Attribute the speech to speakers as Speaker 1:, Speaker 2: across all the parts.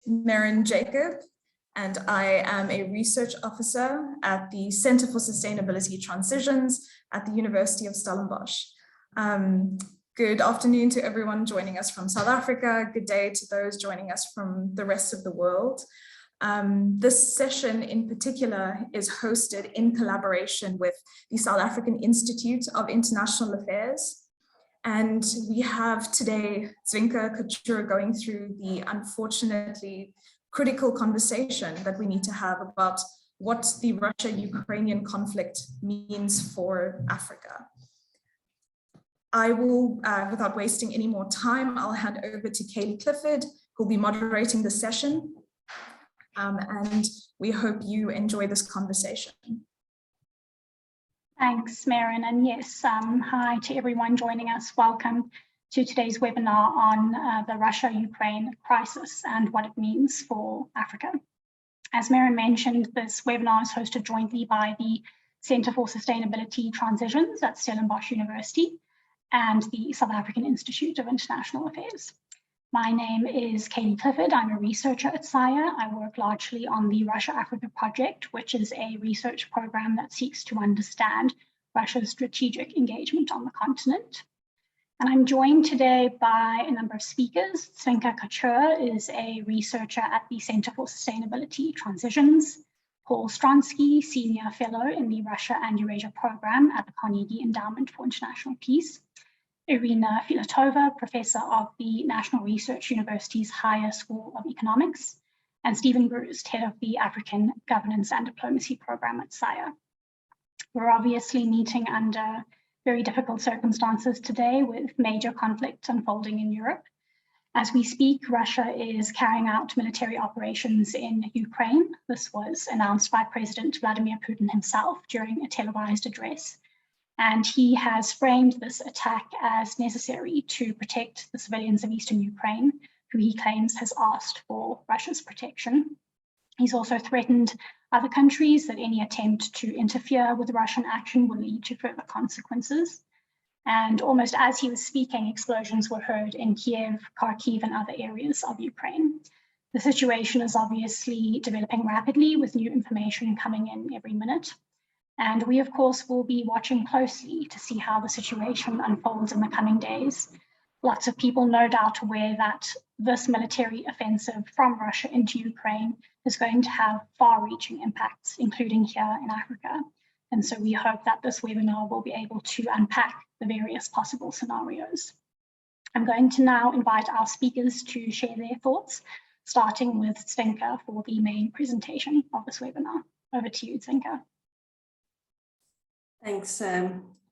Speaker 1: Maren Jacob, and I am a research officer at the Center for Sustainability Transitions at the University of Stellenbosch. Good afternoon to everyone joining us from South Africa. Good day to those joining us from the rest of the world. This session in particular is hosted in collaboration with the South African Institute of International Affairs. And we have today Zvínka Kachura going through the unfortunately critical conversation that we need to have about what the Russia-Ukrainian conflict means for Africa. I will, without wasting any more time, I'll hand over to Kaylee Clifford, who'll be moderating the session. And we hope you enjoy this conversation.
Speaker 2: Thanks, Maren. And yes, hi to everyone joining us. Welcome to today's webinar on the Russia-Ukraine crisis and what it means for Africa. As Maren mentioned, this webinar is hosted jointly by the Center for Sustainability Transitions at Stellenbosch University and the South African Institute of International Affairs. My name is Kaylee Clifford. I'm a researcher at SAIIA. I work largely on the Russia-Africa project, which is a research program that seeks to understand Russia's strategic engagement on the continent. And I'm joined today by a number of speakers. Zvínka Kachura is a researcher at the Center for Sustainability Transitions. Paul Stronsky, Senior Fellow in the Russia and Eurasia Program at the Carnegie Endowment for International Peace. Irina Filatova, Professor of the National Research University's Higher School of Economics, and Stephen Bruce, Head of the African Governance and Diplomacy Program at SAIIA. We're obviously meeting under very difficult circumstances today with major conflicts unfolding in Europe. As we speak, Russia is carrying out military operations in Ukraine. This was announced by President Vladimir Putin himself during a televised address. And he has framed this attack as necessary to protect the civilians of eastern Ukraine, who he claims has asked for Russia's protection. He's also threatened other countries that any attempt to interfere with Russian action will lead to further consequences. And almost as he was speaking, explosions were heard in Kiev, Kharkiv, and other areas of Ukraine. The situation is obviously developing rapidly with new information coming in every minute. And we, of course, will be watching closely to see how the situation unfolds in the coming days. Lots of people no doubt aware that this military offensive from Russia into Ukraine is going to have far-reaching impacts, including here in Africa. And so we hope that this webinar will be able to unpack the various possible scenarios. I'm going to now invite our speakers to share their thoughts, starting with Zvínka for the main presentation of this webinar. Over to you, Zvínka.
Speaker 3: Thanks,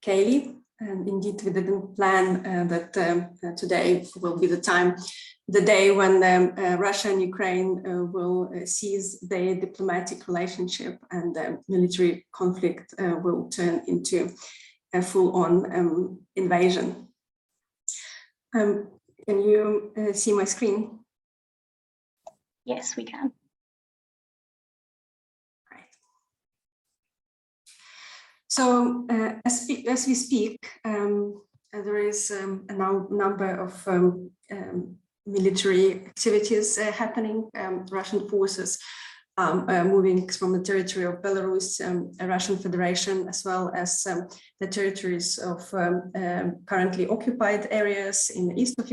Speaker 3: Kaylee. Indeed, we didn't plan that today will be the day when Russia and Ukraine will cease their diplomatic relationship and the military conflict will turn into a full-on invasion. Can you see my screen?
Speaker 2: Yes, we can.
Speaker 3: So as we speak, there is a number of military activities happening. Russian forces moving from the territory of Belarus, Russian Federation, as well as the territories of currently occupied areas in the east of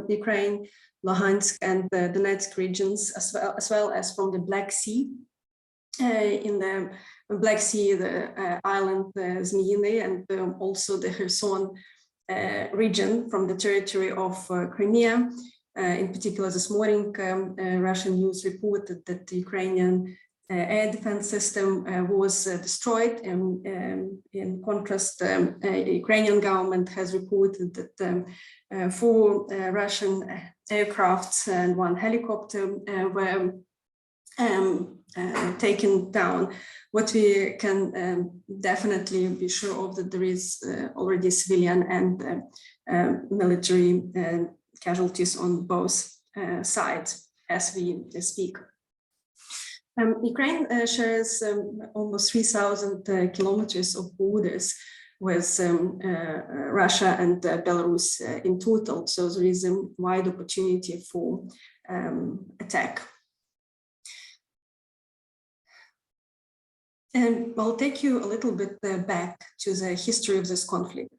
Speaker 3: Ukraine, Luhansk and the Donetsk regions, as well as from the Black Sea. In the Black Sea, the island Zmyiny, and also the Kherson region from the territory of Crimea. In particular, this morning, Russian news reported that the Ukrainian air defense system was destroyed. In contrast, the Ukrainian government has reported that 4 Russian aircrafts and 1 helicopter were taken down. What we can definitely be sure of that there is already civilian and military casualties on both sides as we speak. Ukraine shares almost 3,000 kilometers of borders with Russia and Belarus in total. So there is a wide opportunity for attack. And I'll take you a little bit back to the history of this conflict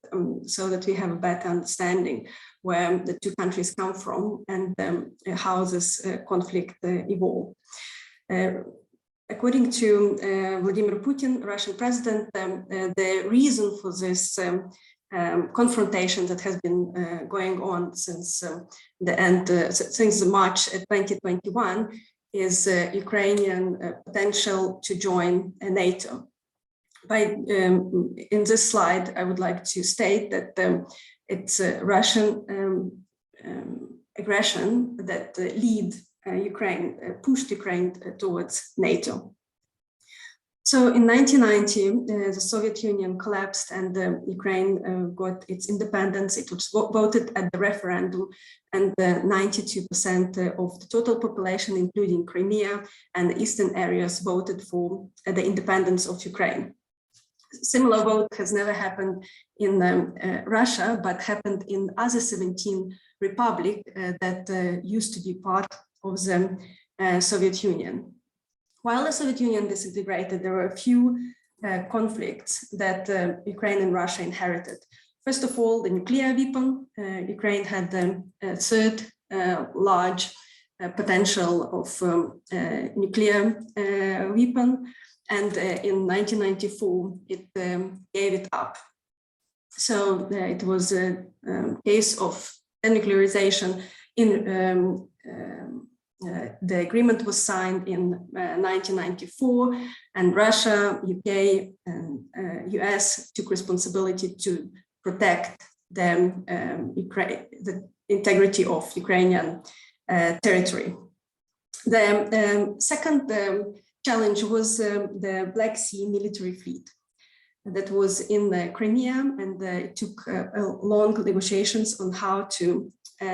Speaker 3: so that we have a better understanding where the two countries come from and how this conflict evolved. According to Vladimir Putin, Russian president, the reason for this confrontation that has been going on since the end, since March 2021, is Ukrainian potential to join NATO. In this slide, I would like to state that it's Russian aggression that pushed Ukraine towards NATO. So in 1990, the Soviet Union collapsed and Ukraine got its independence. It was voted at the referendum, and 92% of the total population, including Crimea and the eastern areas, voted for the independence of Ukraine. Similar vote has never happened in Russia, but happened in other 17 republics that used to be part of the Soviet Union. While the Soviet Union disintegrated, there were a few conflicts that Ukraine and Russia inherited. First of all, the nuclear weapon. Ukraine had the third large potential of nuclear weapon, and in 1994, it gave it up. So it was a case of denuclearization. The agreement was signed in 1994, and Russia, UK, and US took responsibility to protect the integrity of Ukrainian territory. The second challenge was the Black Sea military fleet that was in Crimea, and it took long negotiations on how to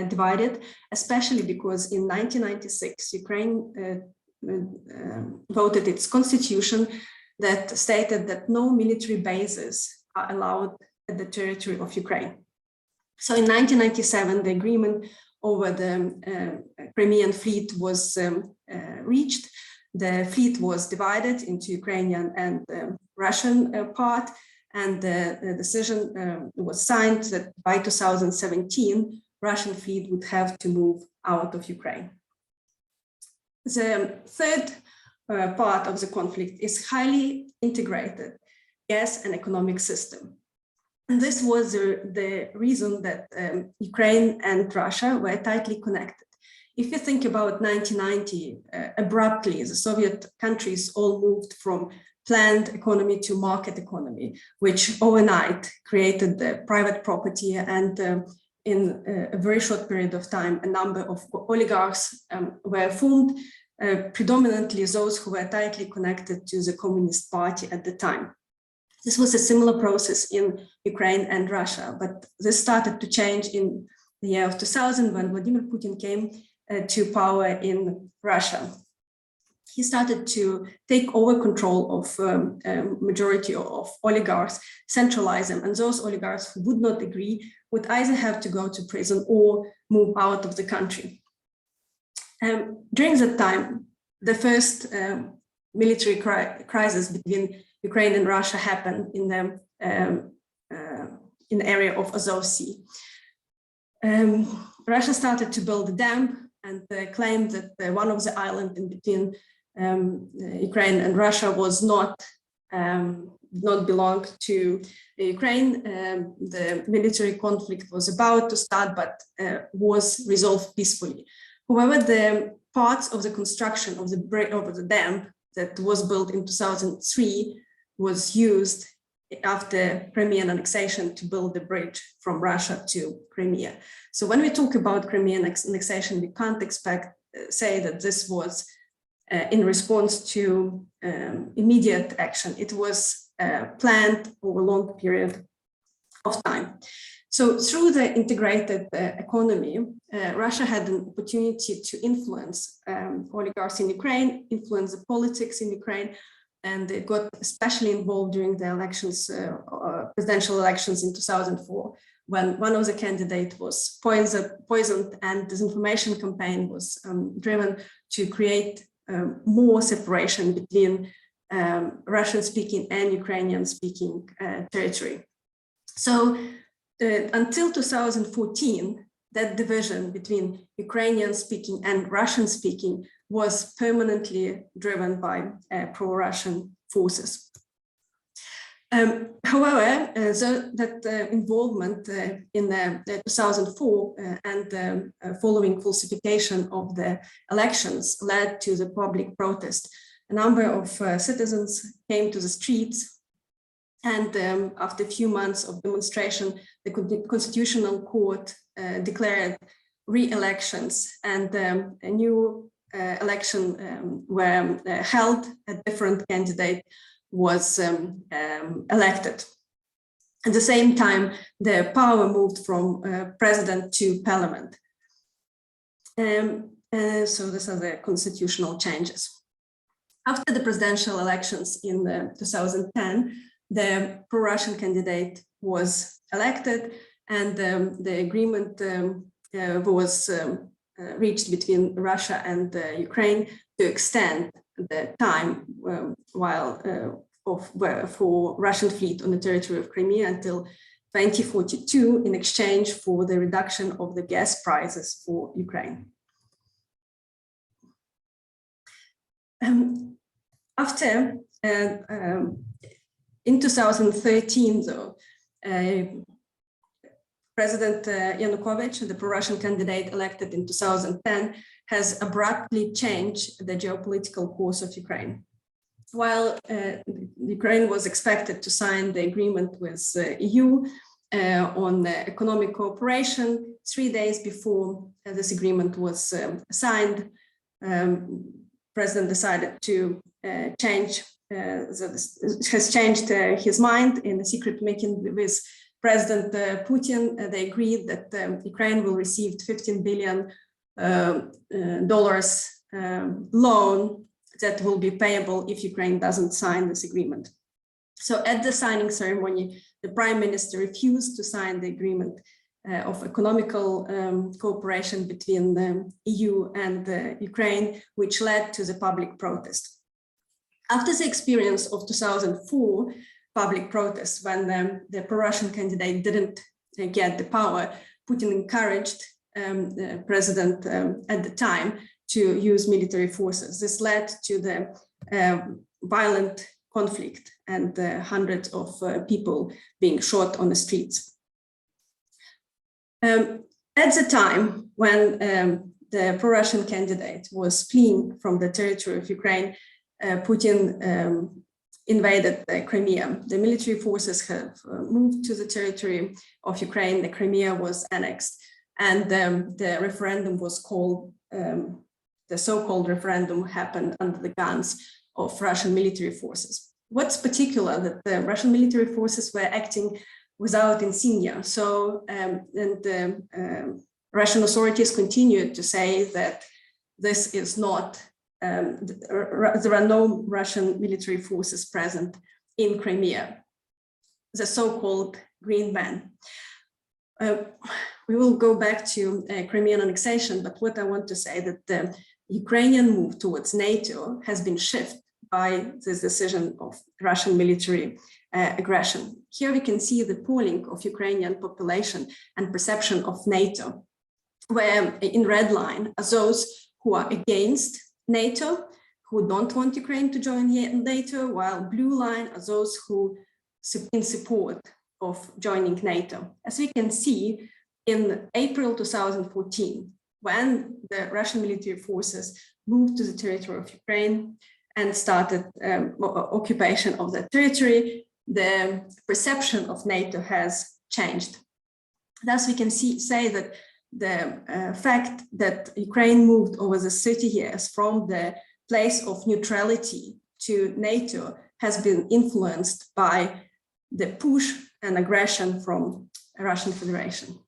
Speaker 3: divide it, especially because in 1996, Ukraine voted its constitution that stated that no military bases are allowed at the territory of Ukraine. So in 1997, the agreement over the Crimean fleet was reached. The fleet was divided into Ukrainian and Russian part, and the decision was signed that by 2017, Russian fleet would have to move out of Ukraine. The third part of the conflict is highly integrated gas and economic system. And this was the reason that Ukraine and Russia were tightly connected. If you think about 1990, abruptly, the Soviet countries all moved from planned economy to market economy, which overnight created the private property, and in a very short period of time, a number of oligarchs were formed, predominantly those who were tightly connected to the Communist Party at the time. This was a similar process in Ukraine and Russia, but this started to change in the year of 2000 when Vladimir Putin came to power in Russia. He started to take over control of majority of oligarchs, centralize them, and those oligarchs who would not agree would either have to go to prison or move out of the country. During that time, the first military crisis between Ukraine and Russia happened in the area of Azov Sea. Russia started to build a dam and claimed that one of the islands in between Ukraine and Russia was not belonged to Ukraine. The military conflict was about to start, but was resolved peacefully. However, the parts of the construction of the dam that was built in 2003 was used after Crimean annexation to build the bridge from Russia to Crimea. So when we talk about Crimean annexation, we can't say that this was in response to immediate action. It was planned over a long period of time. So through the integrated economy, Russia had an opportunity to influence oligarchs in Ukraine, influence the politics in Ukraine, and it got especially involved during the elections, presidential elections in 2004, when one of the candidates was poisoned and disinformation campaign was driven to create more separation between Russian-speaking and Ukrainian-speaking territory. So until 2014, that division between Ukrainian-speaking and Russian-speaking was permanently driven by pro-Russian forces. However, that involvement in the 2004 and the following falsification of the elections led to the public protest. A number of citizens came to the streets, and after a few months of demonstration, the Constitutional Court declared re-elections, and a new election were held. A different candidate was elected. At the same time, the power moved from president to parliament. So these are the constitutional changes. After the presidential elections in 2010, the pro-Russian candidate was elected, and the agreement was reached between Russia and Ukraine to extend the time for Russian fleet on the territory of Crimea until 2042 in exchange for the reduction of the gas prices for Ukraine. After, in 2013, though, President Yanukovych, the pro-Russian candidate elected in 2010, has abruptly changed the geopolitical course of Ukraine. While Ukraine was expected to sign the agreement with EU on economic cooperation, 3 days before this agreement was signed, President decided to has changed his mind in a secret meeting with President Putin. They agreed that Ukraine will receive $15 billion loan that will be payable if Ukraine doesn't sign this agreement. So at the signing ceremony, the Prime Minister refused to sign the agreement of economical cooperation between the EU and Ukraine, which led to the public protest. After the experience of 2004 public protests, when the pro-Russian candidate didn't get the power, Putin encouraged the president at the time to use military forces. This led to the violent conflict and hundreds of people being shot on the streets. At the time when the pro-Russian candidate was fleeing from the territory of Ukraine, Putin invaded Crimea. The military forces have moved to the territory of Ukraine. The Crimea was annexed, and the referendum was called, the so-called referendum happened under the guns of Russian military forces. What's particular that the Russian military forces were acting without insignia. So, Russian authorities continued to say that this is not, there are no Russian military forces present in Crimea, the so-called Green Man. We will go back to Crimean annexation, but what I want to say that the Ukrainian move towards NATO has been shifted by this decision of Russian military aggression. Here we can see the polling of Ukrainian population and perception of NATO, where in red line are those who are against NATO, who don't want Ukraine to join NATO, while blue line are those who in support of joining NATO. As we can see, in April 2014, when the Russian military forces moved to the territory of Ukraine and started occupation of that territory, the perception of NATO has changed. Thus, we can say that the fact that Ukraine moved over the 30 years from the place of neutrality to NATO has been influenced by the push and aggression from the Russian Federation.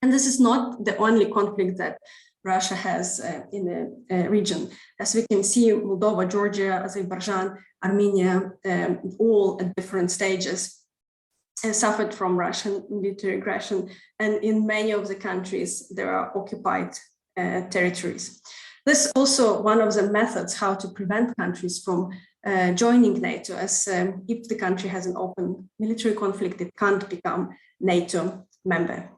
Speaker 3: And this is not the only conflict that Russia has in the region. As we can see, Moldova, Georgia, Azerbaijan, Armenia, all at different stages suffered from Russian military aggression, and in many of the countries there are occupied territories. This is also one of the methods how to prevent countries from joining NATO, as if the country has an open military conflict, it can't become NATO member.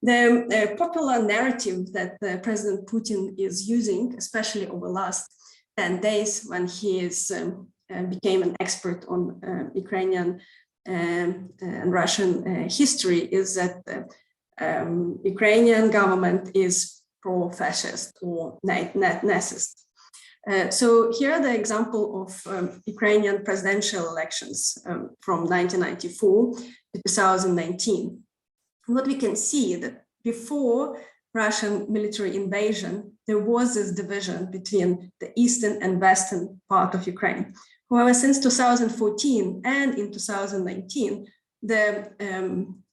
Speaker 3: The popular narrative that President Putin is using, especially over the last 10 days when he became an expert on Ukrainian and Russian history, is that the Ukrainian government is pro-fascist or Nazist. So here are the example of Ukrainian presidential elections from 1994 to 2019. What we can see that before Russian military invasion, there was this division between the eastern and western part of Ukraine. However, since 2014 and in 2019, the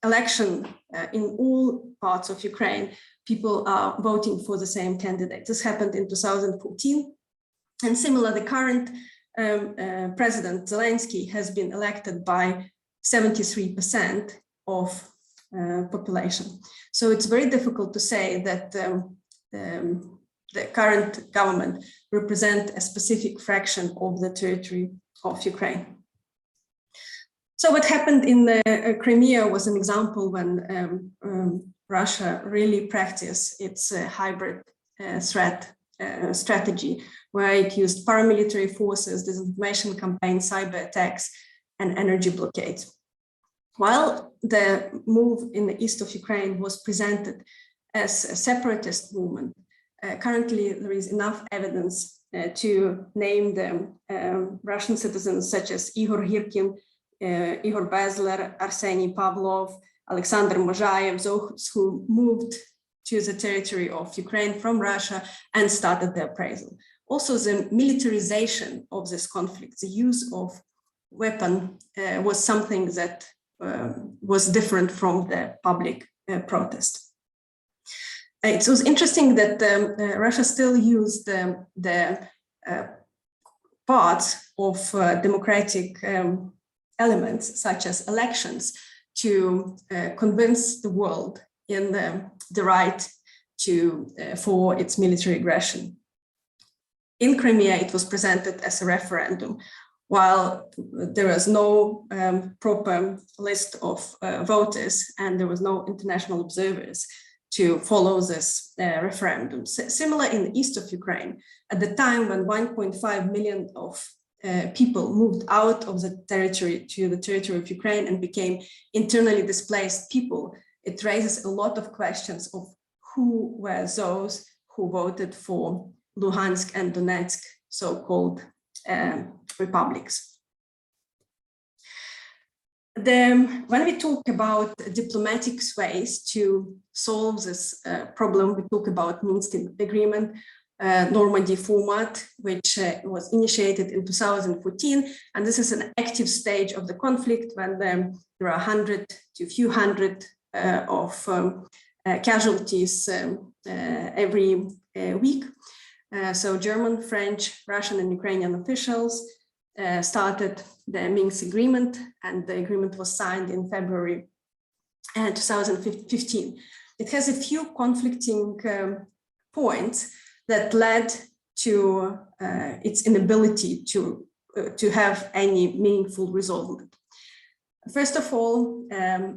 Speaker 3: election in all parts of Ukraine, people are voting for the same candidate. This happened in 2014. And similar, the current President Zelensky has been elected by 73% of population. So it's very difficult to say that the current government represent a specific fraction of the territory of Ukraine. So what happened in the Crimea was an example when Russia really practiced its hybrid threat strategy, where it used paramilitary forces, disinformation campaigns, cyber attacks, and energy blockades. While the move in the east of Ukraine was presented as a separatist movement, currently there is enough evidence to name the Russian citizens such as Igor Girkin, Igor Bezler, Arseny Pavlov, Alexander Mojaev, those who moved to the territory of Ukraine from Russia and started the appraisal. Also, the militarization of this conflict, the use of weapon was something that was different from the public protest. It was interesting that Russia still used the parts of democratic elements, such as elections, to convince the world in the right for its military aggression. In Crimea, it was presented as a referendum, while there was no proper list of voters and there was no international observers to follow this referendum. Similar in the east of Ukraine, at the time when 1.5 million of people moved out of the territory to the territory of Ukraine and became internally displaced people, it raises a lot of questions of who were those who voted for Luhansk and Donetsk, so-called republics. Then, when we talk about diplomatic ways to solve this problem, we talk about Minsk Agreement, Normandy format, which was initiated in 2014. And this is an active stage of the conflict when there are 100 to a few hundred of casualties every week. So German, French, Russian, and Ukrainian officials started the Minsk Agreement, and the agreement was signed in February 2015. It has a few conflicting points that led to its inability to have any meaningful resolve. First of all,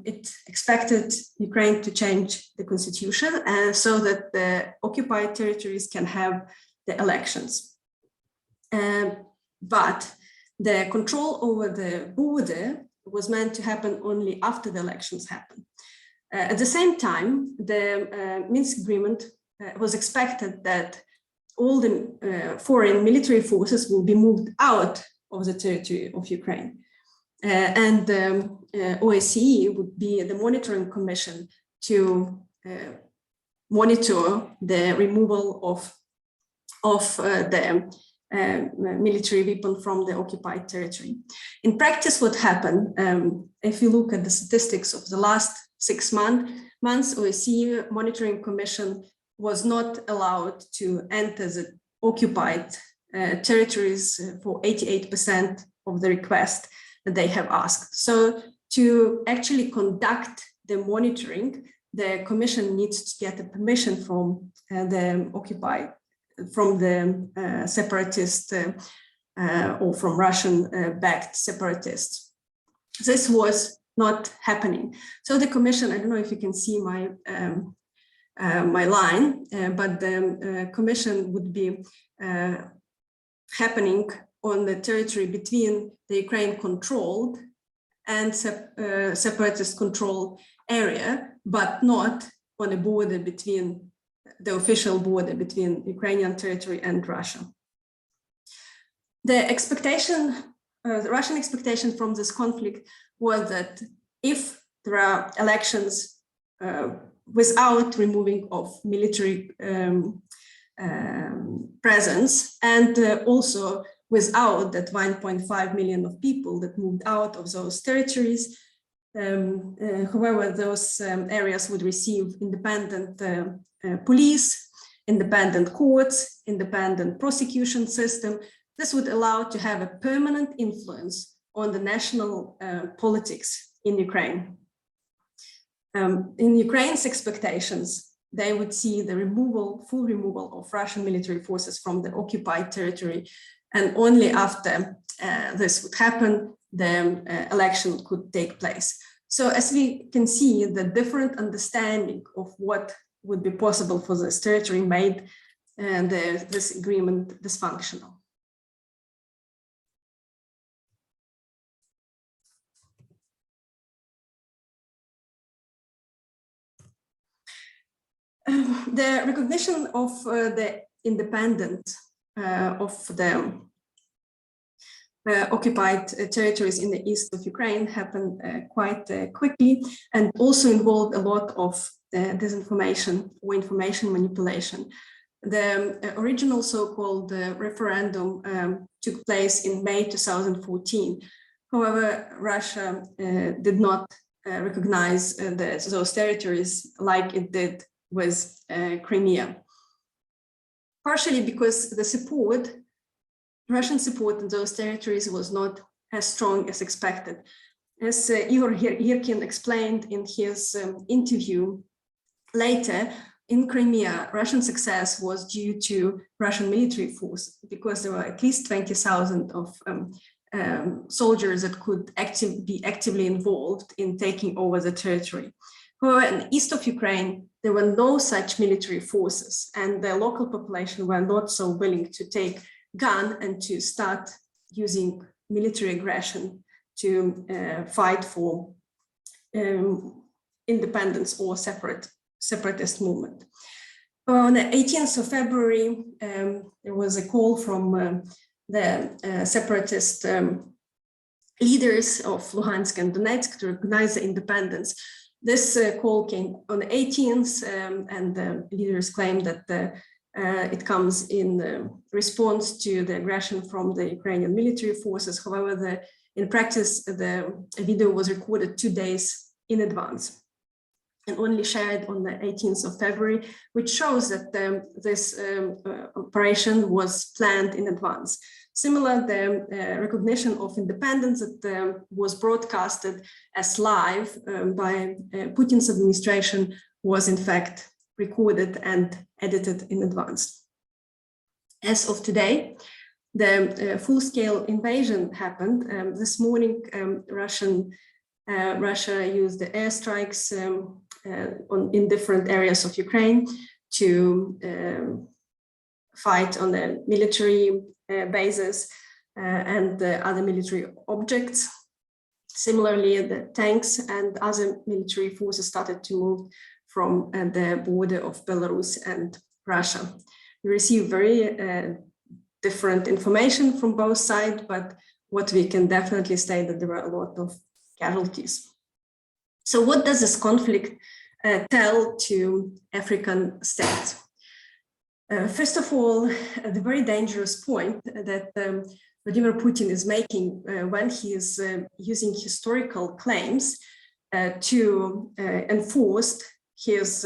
Speaker 3: it expected Ukraine to change the constitution so that the occupied territories can have the elections. But the control over the border was meant to happen only after the elections happened. At the same time, the Minsk Agreement was expected that all the foreign military forces will be moved out of the territory of Ukraine. And the OSCE would be the monitoring commission to monitor the removal of the military weapon from the occupied territory. In practice, what happened, if you look at the statistics of the last 6 months, OSCE monitoring commission was not allowed to enter the occupied territories for 88% of the request. that they have asked. So to actually conduct the monitoring, the Commission needs to get a permission from the separatist or from Russian-backed separatists. This was not happening. So the Commission, I don't know if you can see my my line, but the Commission would be happening on the territory between the Ukraine-controlled and separatist-controlled area, but not on a border between the official border between Ukrainian territory and Russia. The expectation, the Russian expectation from this conflict was that if there are elections without removing of military presence, and also without that 1.5 million of people that moved out of those territories, however, those areas would receive independent police, independent courts, independent prosecution system. This would allow to have a permanent influence on the national politics in Ukraine. In Ukraine's expectations, they would see the full removal of Russian military forces from the occupied territory, and only after this would happen, the election could take place. So as we can see, the different understanding of what would be possible for this territory made this agreement dysfunctional. The recognition of the independence of the occupied territories in the east of Ukraine happened quite quickly, and also involved a lot of disinformation or information manipulation. The original so-called referendum took place in May 2014. However, Russia did not recognize those territories like it did with Crimea. Partially because the Russian support in those territories was not as strong as expected. As Igor Girkin explained in his interview later, in Crimea, Russian success was due to Russian military force, because there were at least 20,000 of soldiers that could be actively involved in taking over the territory. However, in the east of Ukraine, there were no such military forces, and the local population were not so willing to take gun and to start using military aggression to fight for independence or separatist movement. On the 18th of February, there was a call from the separatist leaders of Luhansk and Donetsk to recognize the independence. This call came on the 18th, and the leaders claimed that it comes in response to the aggression from the Ukrainian military forces. However, in practice, the video was recorded 2 days in advance and only shared on the 18th of February, which shows that this operation was planned in advance. Similar, the recognition of independence that was broadcasted as live by Putin's administration was in fact recorded and edited in advance. As of today, the full-scale invasion happened. This morning, Russia used the airstrikes in different areas of Ukraine to fight on the military bases and other military objects. Similarly, the tanks and other military forces started to move from the border of Belarus and Russia. We received very different information from both sides, but what we can definitely say that there were a lot of casualties. So what does this conflict tell to African states? First of all, the very dangerous point that Vladimir Putin is making when he is using historical claims to enforce his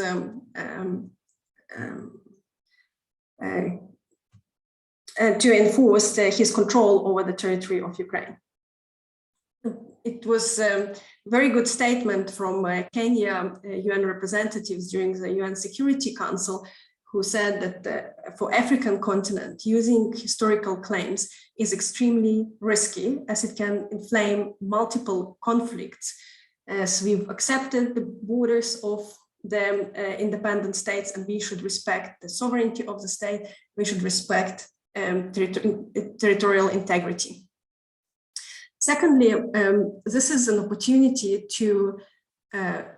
Speaker 3: his control over the territory of Ukraine. it was a very good statement from Kenya UN representatives during the UN Security Council, who said that for African continent, using historical claims is extremely risky, as it can inflame multiple conflicts, as we've accepted the borders of the independent states, and we should respect the sovereignty of the state. We should respect territorial integrity. Secondly, this is an opportunity to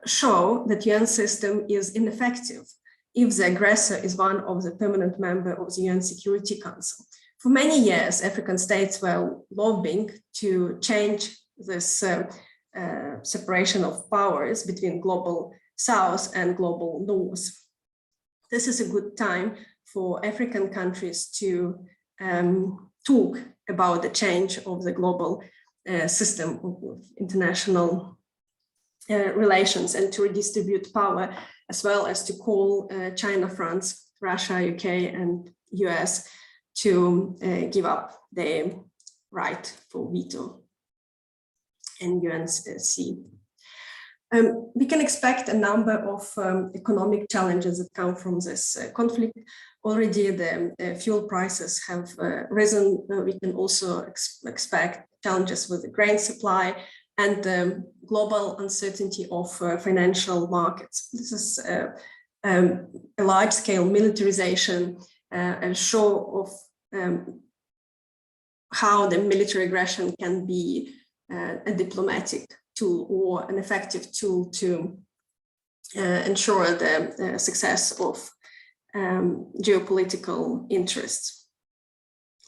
Speaker 3: show that UN system is ineffective if the aggressor is one of the permanent member of the UN Security Council. For many years, African states were lobbying to change this separation of powers between global South and global North. This is a good time for African countries to talk about the change of the global system of international relations, and to redistribute power, as well as to call China, France, Russia, UK, and US to give up their right for veto in UNSC. We can expect a number of economic challenges that come from this conflict. Already the fuel prices have risen. We can also expect challenges with the grain supply and the global uncertainty of financial markets. This is a large-scale militarization, a show of how the military aggression can be a diplomatic tool or an effective tool to ensure the success of geopolitical interests.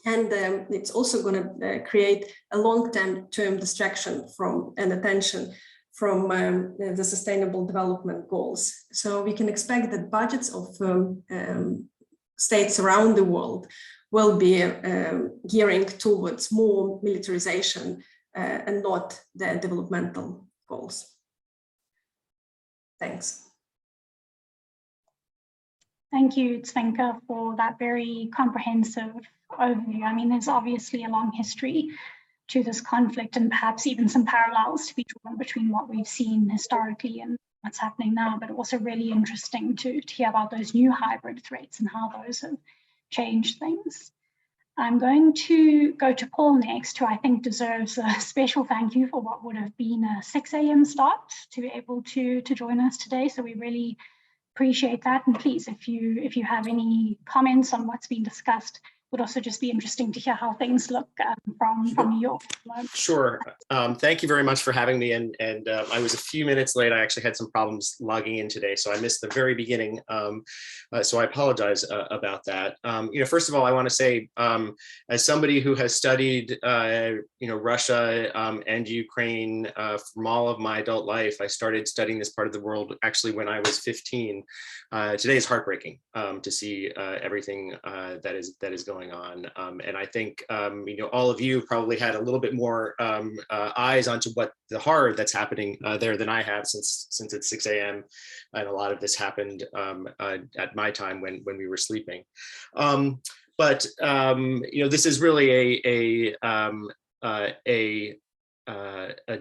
Speaker 3: And it's also going to create a long-term distraction from and attention from the Sustainable Development Goals. So we can expect that budgets of states around the world will be gearing towards more militarization and not the developmental goals. Thanks.
Speaker 2: Thank you, Zdenka, for that very comprehensive overview. I mean, there's obviously a long history to this conflict, and perhaps even some parallels to be drawn between what we've seen historically and what's happening now, but also really interesting to hear about those new hybrid threats and how those have changed things. I'm going to go to Paul next, who I think deserves a special thank you for what would have been a 6 a.m. start to be able to join us today. So we really appreciate that. And please, if you have any comments on what's been discussed, would also just be interesting to hear how things look from New York.
Speaker 4: Sure. Thank you very much for having me. And I was a few minutes late. I actually had some problems logging in today, so I missed the very beginning. So I apologize about that. First of all, I want to say, as somebody who has studied, Russia and Ukraine from all of my adult life, I started studying this part of the world actually when I was 15. Today is heartbreaking to see everything that is going on, and I think all of you probably had a little bit more eyes onto what the horror that's happening there than I have, since it's 6 a.m. and a lot of this happened at my time when we were sleeping. But this is really a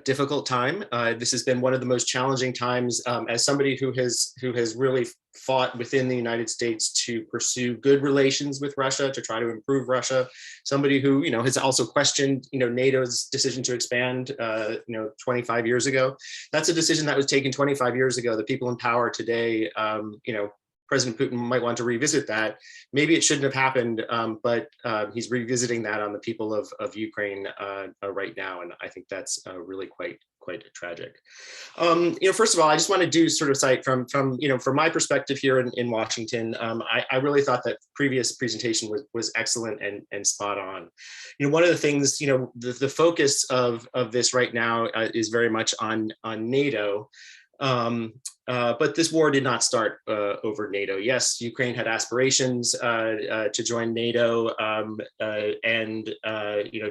Speaker 4: difficult time. This has been one of the most challenging times as somebody who has really fought within the United States to pursue good relations with Russia, to try to improve Russia. Somebody who has also questioned NATO's decision to expand 25 years ago. That's a decision that was taken 25 years ago. The people in power today, President Putin might want to revisit that. Maybe it shouldn't have happened, but he's revisiting that on the people of Ukraine right now, and I think that's really quite tragic. First of all, I just want to do sort of cite from my perspective here in Washington. I really thought that previous presentation was excellent and spot on. One of the things, the focus of this right now is very much on NATO. But this war did not start over NATO. Yes, Ukraine had aspirations to join NATO, and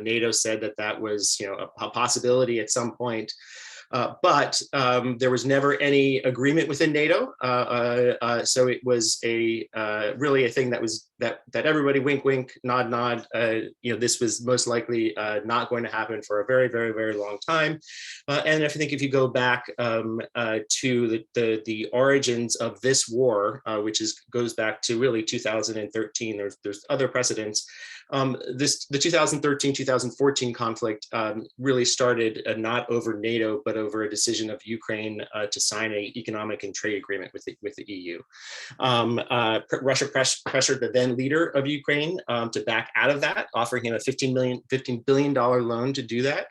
Speaker 4: NATO said that was a possibility at some point. But there was never any agreement within NATO, so it was really a thing that was that everybody wink, wink, nod, nod. This was most likely not going to happen for a very, very, very long time. And I think if you go back to the origins of this war, which goes back to really 2013, there's other precedents. The 2013-2014 conflict really started not over NATO, but over a decision of Ukraine to sign an economic and trade agreement with the EU. Russia pressured the then leader of Ukraine to back out of that, offering him a $15 billion loan to do that.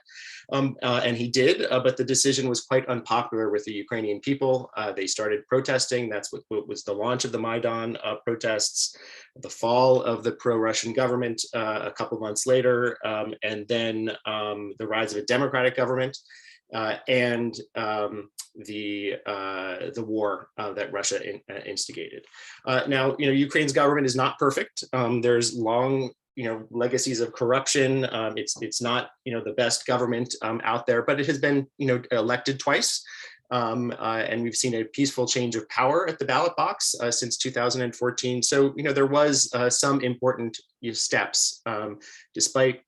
Speaker 4: And he did, but the decision was quite unpopular with the Ukrainian people. They started protesting. That's what was the launch of the Maidan protests, the fall of the pro-Russian government a couple months later, and then the rise of a democratic government, and the war that Russia instigated. Now, Ukraine's government is not perfect. There's long legacies of corruption. It's not the best government out there, but it has been elected twice. And we've seen a peaceful change of power at the ballot box since 2014. So there was some important steps, despite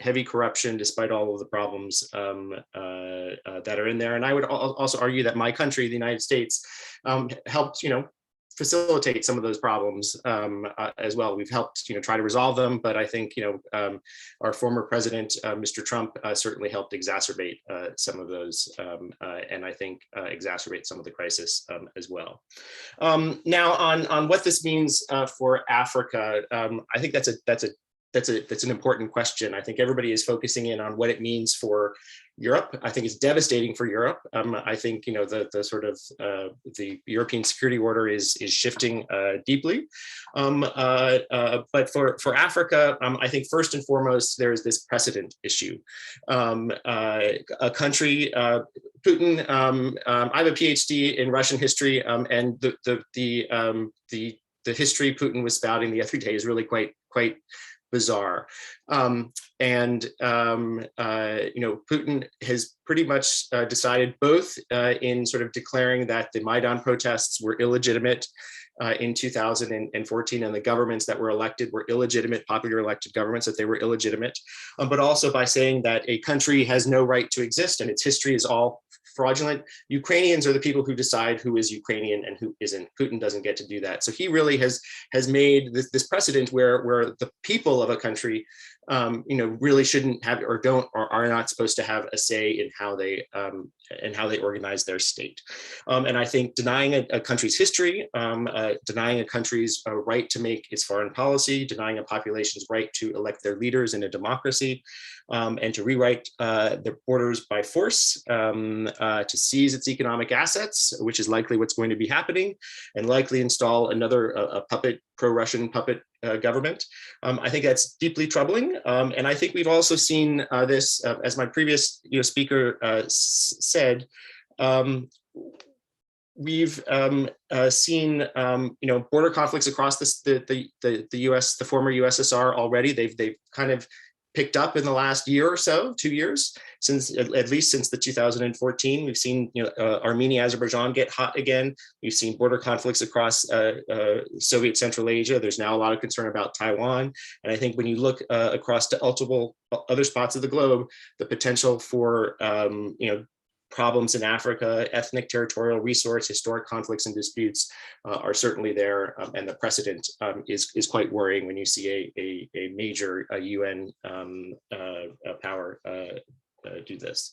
Speaker 4: heavy corruption, despite all of the problems that are in there. And I would also argue that my country, the United States, helped facilitate some of those problems as well. We've helped try to resolve them, but I think our former president, Mr. Trump, certainly helped exacerbate some of those, and I think exacerbate some of the crisis as well. Now, on what this means for Africa, I think that's an important question. I think everybody is focusing in on what it means for Europe. I think it's devastating for Europe. I think the sort of the European security order is shifting deeply. But for Africa, I think first and foremost there's this precedent issue. A country, Putin. I have a PhD in Russian history, and the history Putin was spouting the other day is really quite bizarre. Putin has pretty much decided both in sort of declaring that the Maidan protests were illegitimate in 2014, and the governments that were elected were illegitimate, popular elected governments, that they were illegitimate, but also by saying that a country has no right to exist and its history is all fraudulent. Ukrainians are the people who decide who is Ukrainian and who isn't. Putin doesn't get to do that. So he really has made this precedent where the people of a country really shouldn't have or are not supposed to have a say in how they organize their state. And I think denying a country's history, denying a country's right to make its foreign policy, denying a population's right to elect their leaders in a democracy, and to rewrite their borders by force, to seize its economic assets, which is likely what's going to be happening, and likely install another pro-Russian puppet government. I think that's deeply troubling. And I think we've also seen this, as my previous speaker said, we've seen border conflicts across the US, the former USSR already. They've kind of picked up in the last year or so, 2 years, since at least since the 2014. We've seen Armenia, Azerbaijan get hot again. We've seen border conflicts across Soviet Central Asia. There's now a lot of concern about Taiwan. And I think when you look across to multiple other spots of the globe, the potential for problems in Africa, ethnic, territorial, resource, historic conflicts and disputes are certainly there, and the precedent is quite worrying when you see a major UN power do this.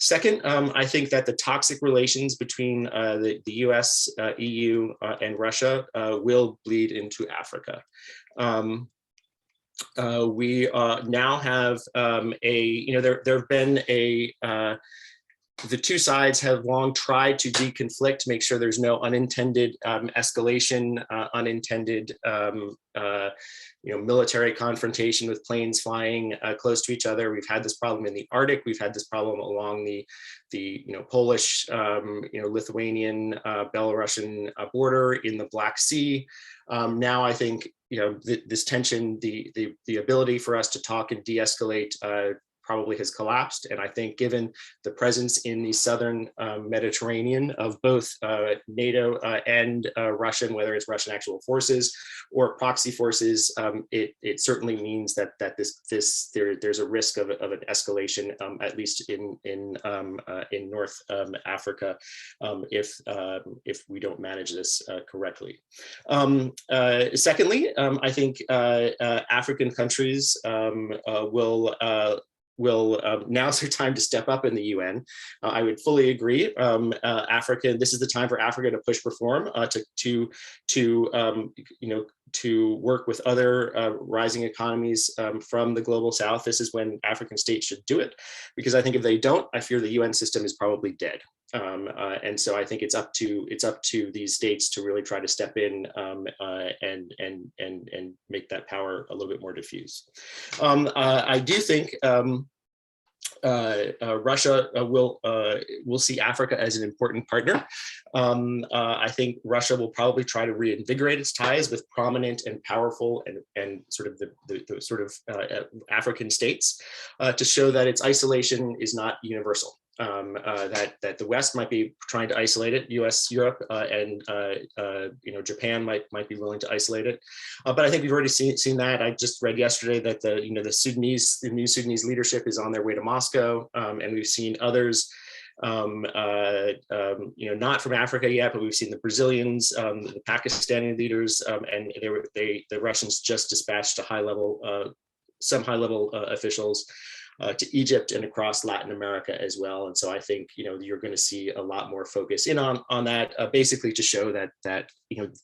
Speaker 4: Second, I think that the toxic relations between the US, EU, and Russia will bleed into Africa. We now have there have been the two sides have long tried to deconflict, make sure there's no unintended escalation, unintended military confrontation with planes flying close to each other. We've had this problem in the Arctic. We've had this problem along the Polish, Lithuanian, Belarusian border, in the Black Sea. Now I think this tension, the ability for us to talk and de-escalate probably has collapsed. And I think given the presence in the southern Mediterranean of both NATO and Russian, whether it's Russian actual forces or proxy forces, it certainly means that there's a risk of an escalation, at least in North Africa, if we don't manage this correctly. Secondly, I think African countries will now's their time to step up in the UN. I would fully agree. This is the time for Africa to push reform, to work with other rising economies from the global south. This is when African states should do it, because I think if they don't, I fear the UN system is probably dead. And so I think it's up to these states to really try to step in and make that power a little bit more diffuse. I do think Russia will see Africa as an important partner. I think Russia will probably try to reinvigorate its ties with prominent and powerful and sort of the African states to show that its isolation is not universal. That the West might be trying to isolate it, US, Europe, and Japan might be willing to isolate it. But I think we've already seen that. I just read yesterday that the new Sudanese leadership is on their way to Moscow, and we've seen others. Not from Africa yet, but we've seen the Brazilians, the Pakistani leaders, and the Russians just dispatched some high-level officials to Egypt and across Latin America as well. And so I think you're going to see a lot more focus in on that, basically to show that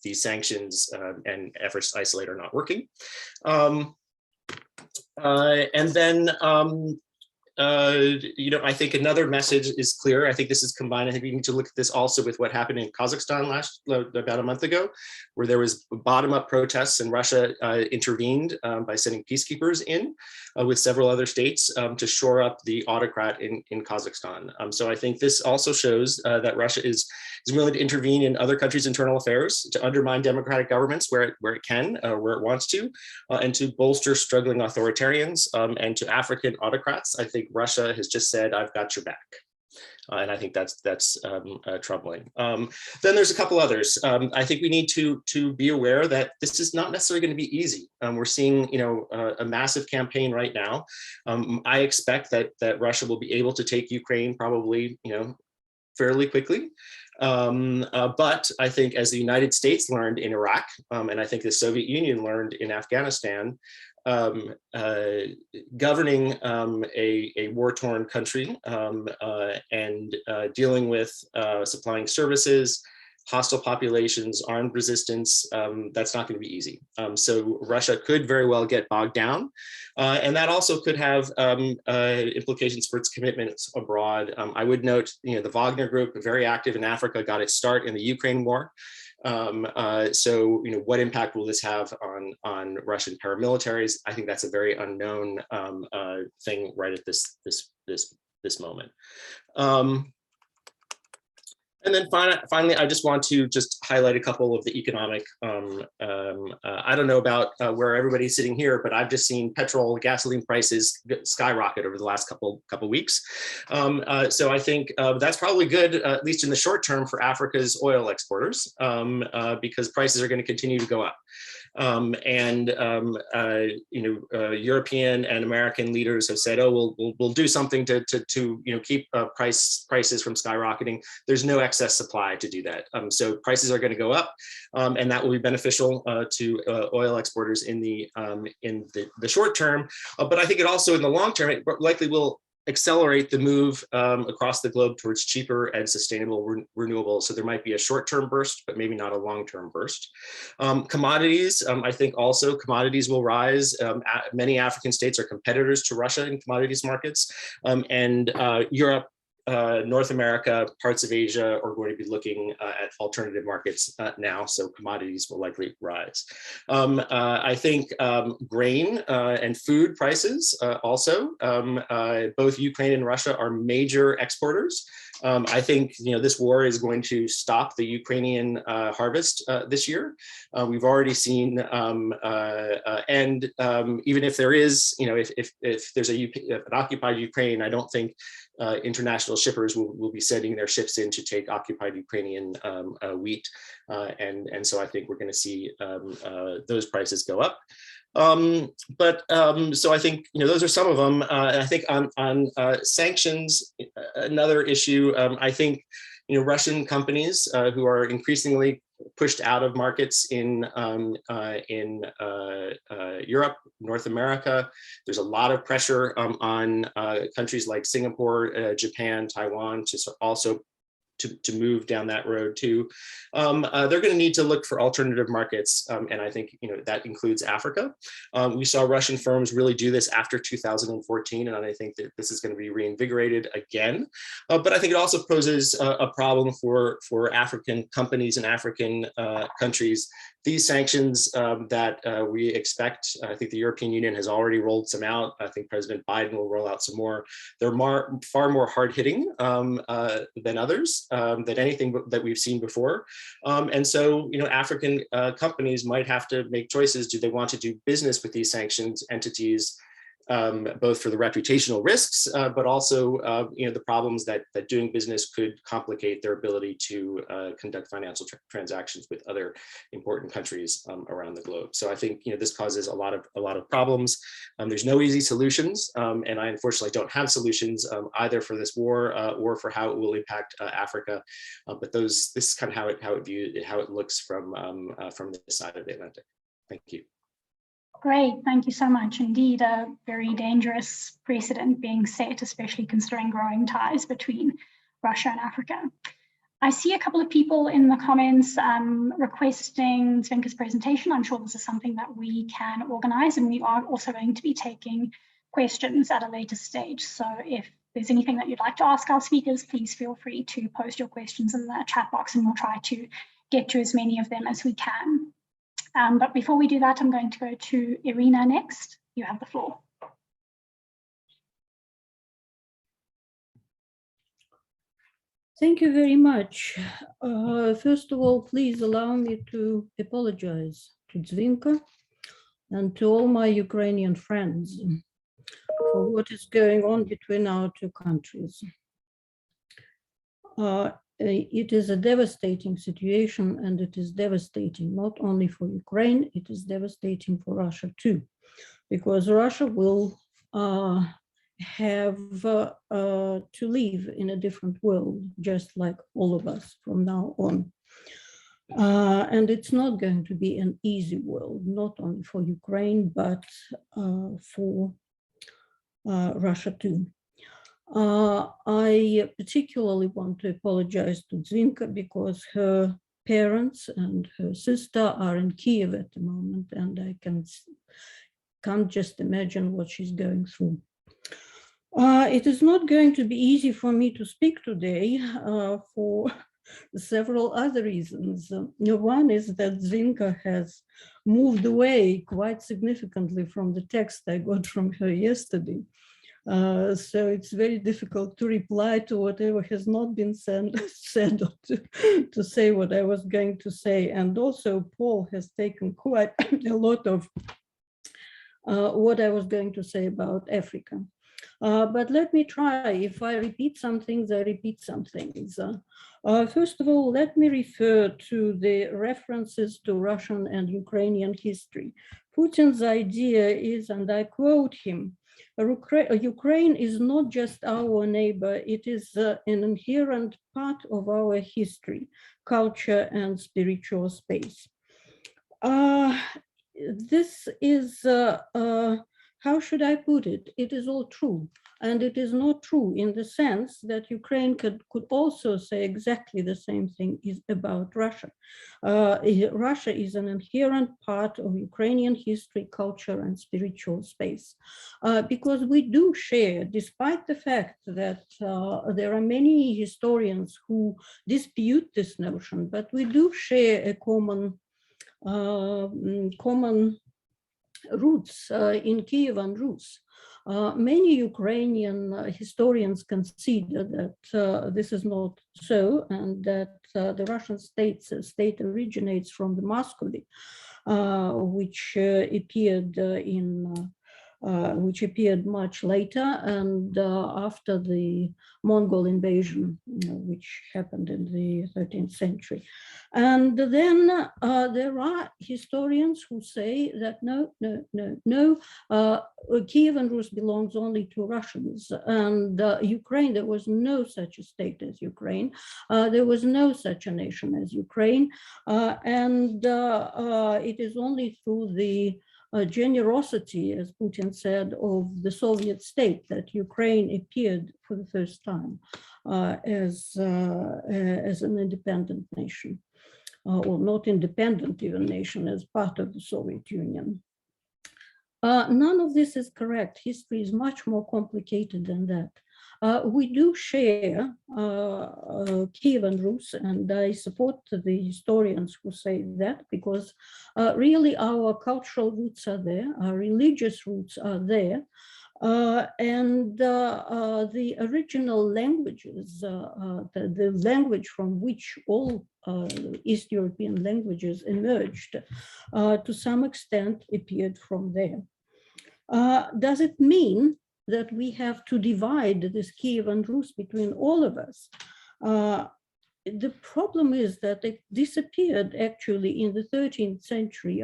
Speaker 4: these sanctions and efforts to isolate are not working. And then I think another message is clear. I think this is combined. I think we need to look at this also with what happened in Kazakhstan about a month ago, where there was bottom-up protests and Russia intervened by sending peacekeepers in with several other states to shore up the autocrat in Kazakhstan. So I think this also shows that Russia is willing to intervene in other countries' internal affairs, to undermine democratic governments where it can, where it wants to, and to bolster struggling authoritarians and to African autocrats. I think Russia has just said, "I've got your back." And I think that's troubling. Then there's a couple others. I think we need to be aware that this is not necessarily going to be easy. We're seeing a massive campaign right now. I expect that Russia will be able to take Ukraine probably fairly quickly. But I think as the United States learned in Iraq, and I think the Soviet Union learned in Afghanistan, governing a war-torn country and dealing with supplying services, hostile populations, armed resistance, that's not going to be easy. So Russia could very well get bogged down. And that also could have implications for its commitments abroad. I would note, the Wagner Group, very active in Africa, got its start in the Ukraine war. So, what impact will this have on Russian paramilitaries? I think that's a very unknown thing right at this moment. And then finally, I just want to highlight a couple of the economic, I don't know about where everybody's sitting here, but I've just seen petrol, gasoline prices skyrocket over the last couple weeks. So I think that's probably good, at least in the short term, for Africa's oil exporters, because prices are going to continue to go up. European and American leaders have said, "Oh, we'll do something to keep prices from skyrocketing." There's no excess supply to do that, so prices are going to go up, and that will be beneficial to oil exporters in the short term. But I think it also, in the long term, it likely will accelerate the move across the globe towards cheaper and sustainable renewables. So there might be a short-term burst, but maybe not a long-term burst. Commodities, I think also commodities will rise. Many African states are competitors to Russia in commodities markets, and Europe, North America, parts of Asia are going to be looking at alternative markets now, so commodities will likely rise. I think grain and food prices also, both Ukraine and Russia are major exporters, I think this war is going to stop the Ukrainian harvest this year. We've already seen, and even if there is, if there's an occupied Ukraine, I don't think international shippers will be sending their ships in to take occupied Ukrainian wheat, and so I think we're going to see those prices go up. So I think those are some of them. I think on sanctions, another issue. I think Russian companies who are increasingly pushed out of markets in Europe, North America. There's a lot of pressure on countries like Singapore, Japan, Taiwan to also to move down that road too. They're going to need to look for alternative markets, and I think that includes Africa. We saw Russian firms really do this after 2014, and I think that this is going to be reinvigorated again. But I think it also poses a problem for African companies and African countries. These sanctions that we expect, I think the European Union has already rolled some out. I think President Biden will roll out some more. They're far more hard-hitting than others, than anything that we've seen before. And so, African companies might have to make choices. Do they want to do business with these sanctions entities, both for the reputational risks, but also the problems that doing business could complicate their ability to conduct financial transactions with other important countries around the globe. So I think this causes a lot of problems. There's no easy solutions, and I unfortunately don't have solutions either for this war or for how it will impact Africa. But this is kind of how it looks from this side of the Atlantic. Thank you.
Speaker 2: Great, thank you so much. Indeed, a very dangerous precedent being set, especially considering growing ties between Russia and Africa. I see a couple of people in the comments requesting Zvinka's presentation. I'm sure this is something that we can organize, and we are also going to be taking questions at a later stage. So if there's anything that you'd like to ask our speakers, please feel free to post your questions in the chat box, and we'll try to get to as many of them as we can. But before we do that, I'm going to go to Irina next. You have the floor.
Speaker 5: Thank you very much. First of all, please allow me to apologize to Zvinka and to all my Ukrainian friends for what is going on between our two countries. It is a devastating situation, and it is devastating not only for Ukraine, it is devastating for Russia too, because Russia will have to live in a different world, just like all of us from now on. And it's not going to be an easy world, not only for Ukraine, but for Russia too. I particularly want to apologize to Zvinka because her parents and her sister are in Kiev at the moment, and I can't just imagine what she's going through. It is not going to be easy for me to speak today for several other reasons. One is that Zvinka has moved away quite significantly from the text I got from her yesterday. So it's very difficult to reply to whatever has not been said or to say what I was going to say. And also Paul has taken quite a lot of what I was going to say about Africa. But let me try. If I repeat some things, I repeat some things. First of all, let me refer to the references to Russian and Ukrainian history. Putin's idea is, and I quote him, Ukraine is not just our neighbor, it is an inherent part of our history, culture, and spiritual space. This is, how should I put it? It is all true. And it is not true in the sense that Ukraine could also say exactly the same thing about Russia. Russia is an inherent part of Ukrainian history, culture, and spiritual space. Because we do share, despite the fact that there are many historians who dispute this notion, but we do share a common roots in Kievan roots. Many Ukrainian historians consider that this is not so, and that the Russian state originates from the Muscovy, which appeared much later and after the Mongol invasion, which happened in the 13th century. And then there are historians who say that no, Kiev and Rus belongs only to Russians, and Ukraine, there was no such a state as Ukraine. There was no such a nation as Ukraine, and it is only through the generosity, as Putin said, of the Soviet state that Ukraine appeared for the first time as an independent nation, or not independent even nation, as part of the Soviet Union. None of this is correct. History is much more complicated than that. We do share Kiev and Rus, and I support the historians who say that, because really our cultural roots are there, our religious roots are there, and the original languages, the language from which all East European languages emerged, to some extent appeared from there. Does it mean that we have to divide this Kiev and Rus between all of us? The problem is that it disappeared actually in the 13th century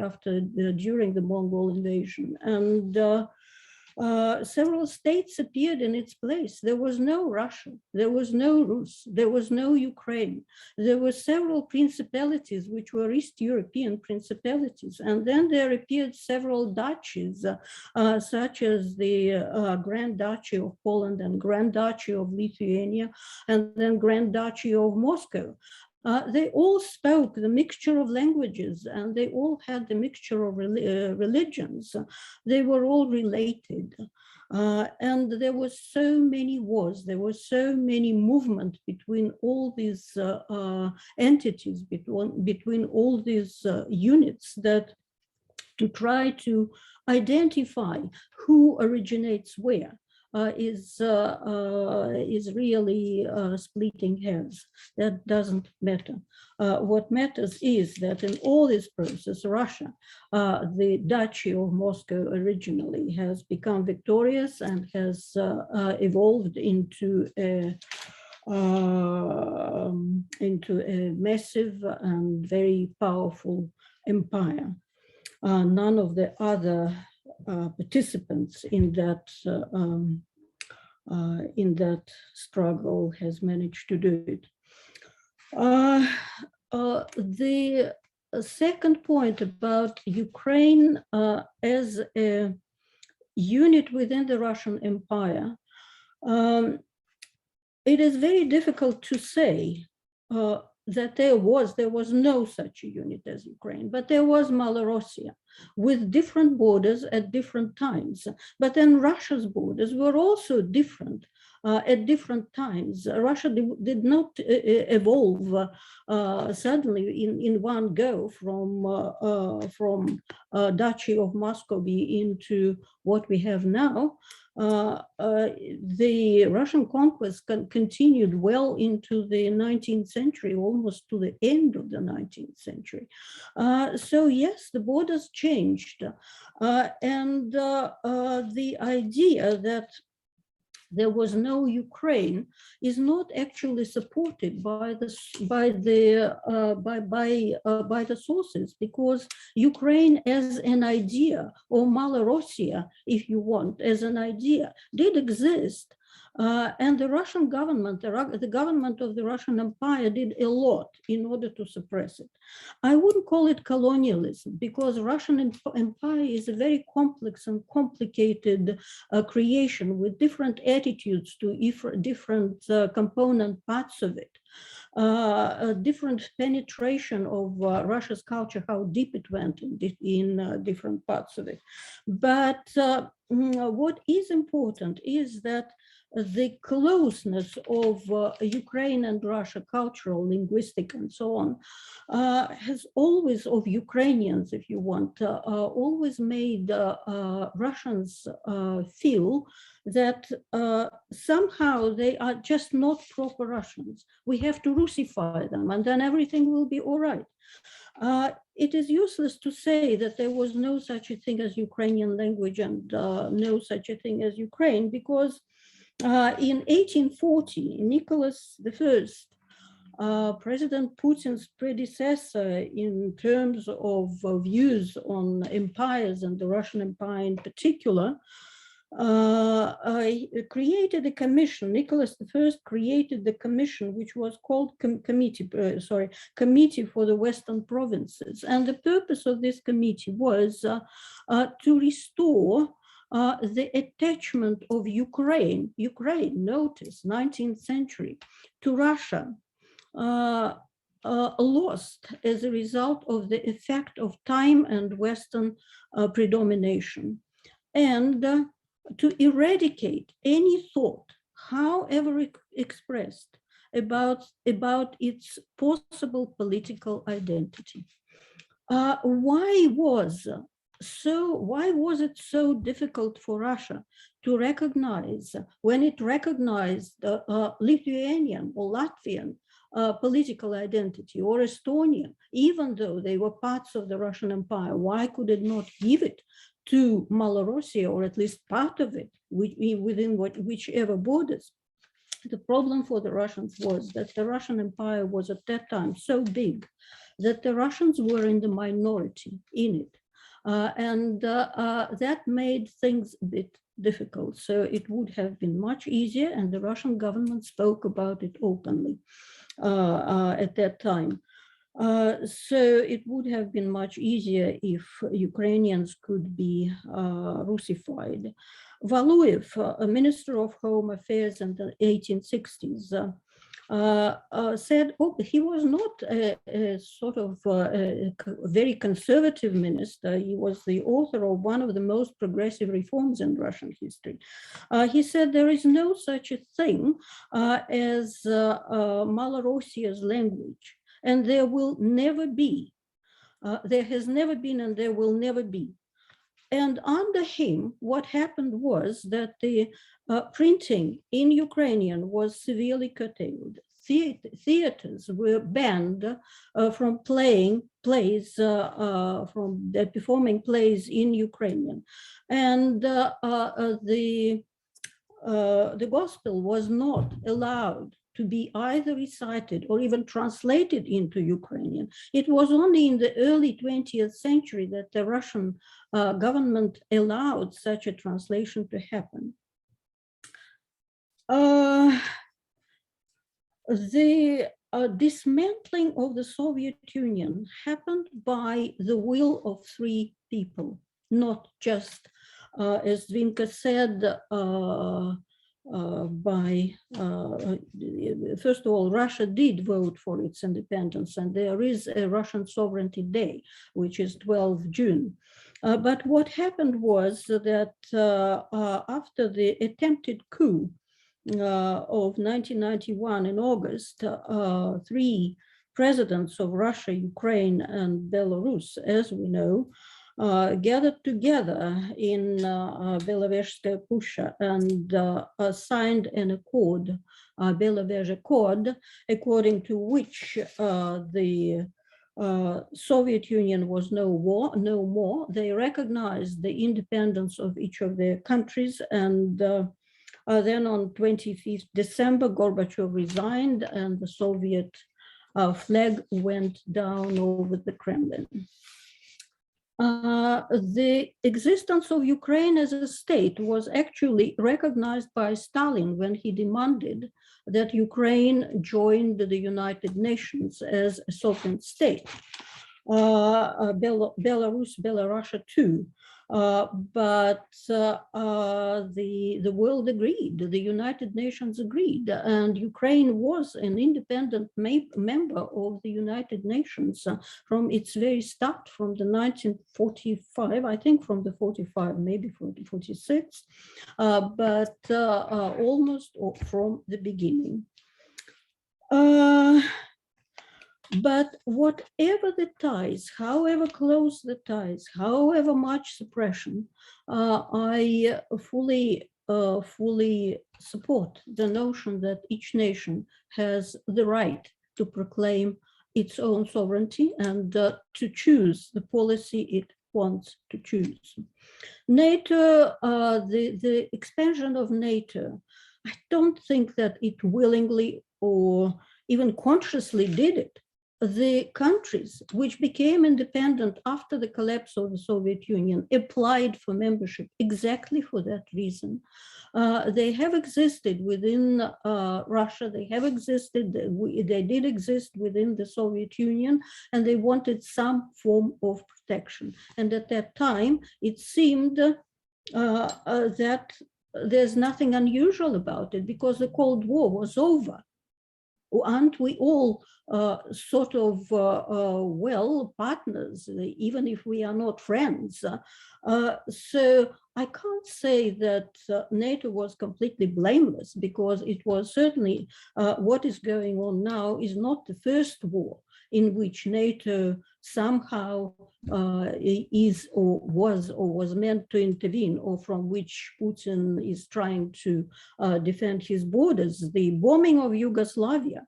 Speaker 5: during the Mongol invasion, and several states appeared in its place. There was no Russia, there was no Rus, there was no Ukraine. There were several principalities which were East European principalities, and then there appeared several duchies, such as the Grand Duchy of Poland and Grand Duchy of Lithuania, and then Grand Duchy of Moscow. They all spoke the mixture of languages, and they all had the mixture of religions. They were all related. And there was so many wars, there was so many movements between all these entities, between all these units, that to try to identify who originates where is really splitting hairs. That doesn't matter. What matters is that in all this process, Russia, the Duchy of Moscow originally, has become victorious and has evolved into a massive and very powerful empire. None of the other participants in that struggle has managed to do it. The second point about Ukraine as a unit within the Russian Empire, it is very difficult to say that there was no such a unit as Ukraine, but there was Malorussia with different borders at different times. But then Russia's borders were also different at different times. Russia did not evolve suddenly in one go from Duchy of Muscovy into what we have now. The Russian conquest continued well into the 19th century, almost to the end of the 19th century. So yes, the borders changed. And the idea that there was no Ukraine is not actually supported by the sources, because Ukraine as an idea, or Malorussia, if you want, as an idea, did exist. And the Russian government, the government of the Russian Empire, did a lot in order to suppress it. I wouldn't call it colonialism, because Russian Empire is a very complex and complicated creation with different attitudes to different component parts of it. different penetration of Russia's culture, how deep it went in different parts of it. But what is important is that the closeness of Ukraine and Russia, cultural, linguistic, and so on, has always, of Ukrainians, if you want, always made Russians feel that somehow they are just not proper Russians. We have to Russify them, and then everything will be all right. It is useless to say that there was no such a thing as Ukrainian language and no such a thing as Ukraine, because in 1840, Nicholas I, President Putin's predecessor in terms of views on empires and the Russian Empire in particular, created a commission. Nicholas I created the commission, which was called Committee for the Western Provinces. And the purpose of this committee was to restore the attachment of Ukraine, notice, 19th century, to Russia, lost as a result of the effect of time and Western predomination, and to eradicate any thought, however expressed, about its possible political identity. Why was it so difficult for Russia to recognize, when it recognized Lithuanian or Latvian political identity, or Estonian, even though they were parts of the Russian Empire? Why could it not give it to Malorussia, or at least part of it, within whichever borders? The problem for the Russians was that the Russian Empire was at that time so big that the Russians were in the minority in it. And that made things a bit difficult. So it would have been much easier, and the Russian government spoke about it openly at that time. So it would have been much easier if Ukrainians could be Russified. Valuev, a minister of Home Affairs in the 1860s, said, he was not a sort of a very conservative minister. He was the author of one of the most progressive reforms in Russian history. He said there is no such a thing as Malorussia's language, and there will never be. There has never been, and there will never be. And under him, what happened was that the printing in Ukrainian was severely curtailed. Theaters were banned from playing plays, performing plays in Ukrainian. And the gospel was not allowed to be either recited or even translated into Ukrainian. It was only in the early 20th century that the Russian government allowed such a translation to happen. The dismantling of the Soviet Union happened by the will of three people, not just, as Vinka said, first of all, Russia did vote for its independence, and there is a Russian Sovereignty Day, which is 12 June. But what happened was that after the attempted coup of 1991 in August, three presidents of Russia, Ukraine, and Belarus, as we know, gathered together in Belovezhskaya Pusha and signed an accord, Belovezh Accord, according to which the Soviet Union was no more. They recognized the independence of each of their countries, and then on 25th December, Gorbachev resigned, and the Soviet flag went down over the Kremlin. The existence of Ukraine as a state was actually recognized by Stalin when he demanded that Ukraine joined the United Nations as a sovereign state. Belarus, Belarusia too. But the world agreed, the United Nations agreed, and Ukraine was an independent member of the United Nations from its very start, from the 1945, I think from the 45, maybe from the 46, but almost from the beginning. But whatever the ties, however close the ties, however much suppression, I fully support the notion that each nation has the right to proclaim its own sovereignty and to choose the policy it wants to choose. NATO, the expansion of NATO, I don't think that it willingly or even consciously did it. The countries which became independent after the collapse of the Soviet Union applied for membership exactly for that reason. They have existed within Russia, they have existed, they did exist within the Soviet Union, and they wanted some form of protection. And at that time, it seemed that there's nothing unusual about it because the Cold War was over. Aren't we all sort of, well, partners, even if we are not friends? So I can't say that NATO was completely blameless, because it was certainly what is going on now is not the first war in which NATO somehow is or was meant to intervene, or from which Putin is trying to defend his borders. The bombing of Yugoslavia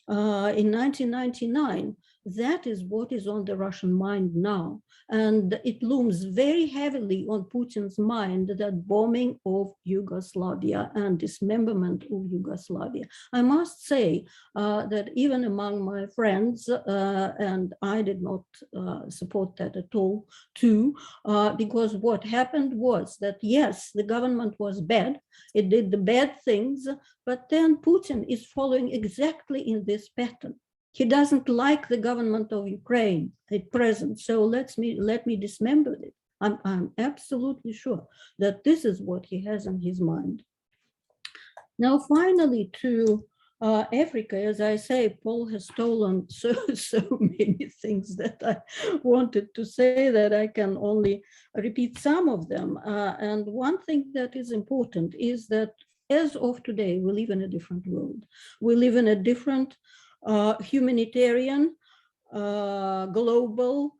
Speaker 5: in 1999, that is what is on the Russian mind now. And it looms very heavily on Putin's mind, that bombing of Yugoslavia and dismemberment of Yugoslavia. I must say that even among my friends, and I did not support that at all too, because what happened was that, yes, the government was bad, it did the bad things, but then Putin is following exactly in this pattern. He doesn't like the government of Ukraine at present, so let me dismember it. I'm absolutely sure that this is what he has in his mind. Now, finally, to Africa, as I say, Paul has stolen so many things that I wanted to say that I can only repeat some of them. And one thing that is important is that as of today, we live in a different world. We live in a different humanitarian, global,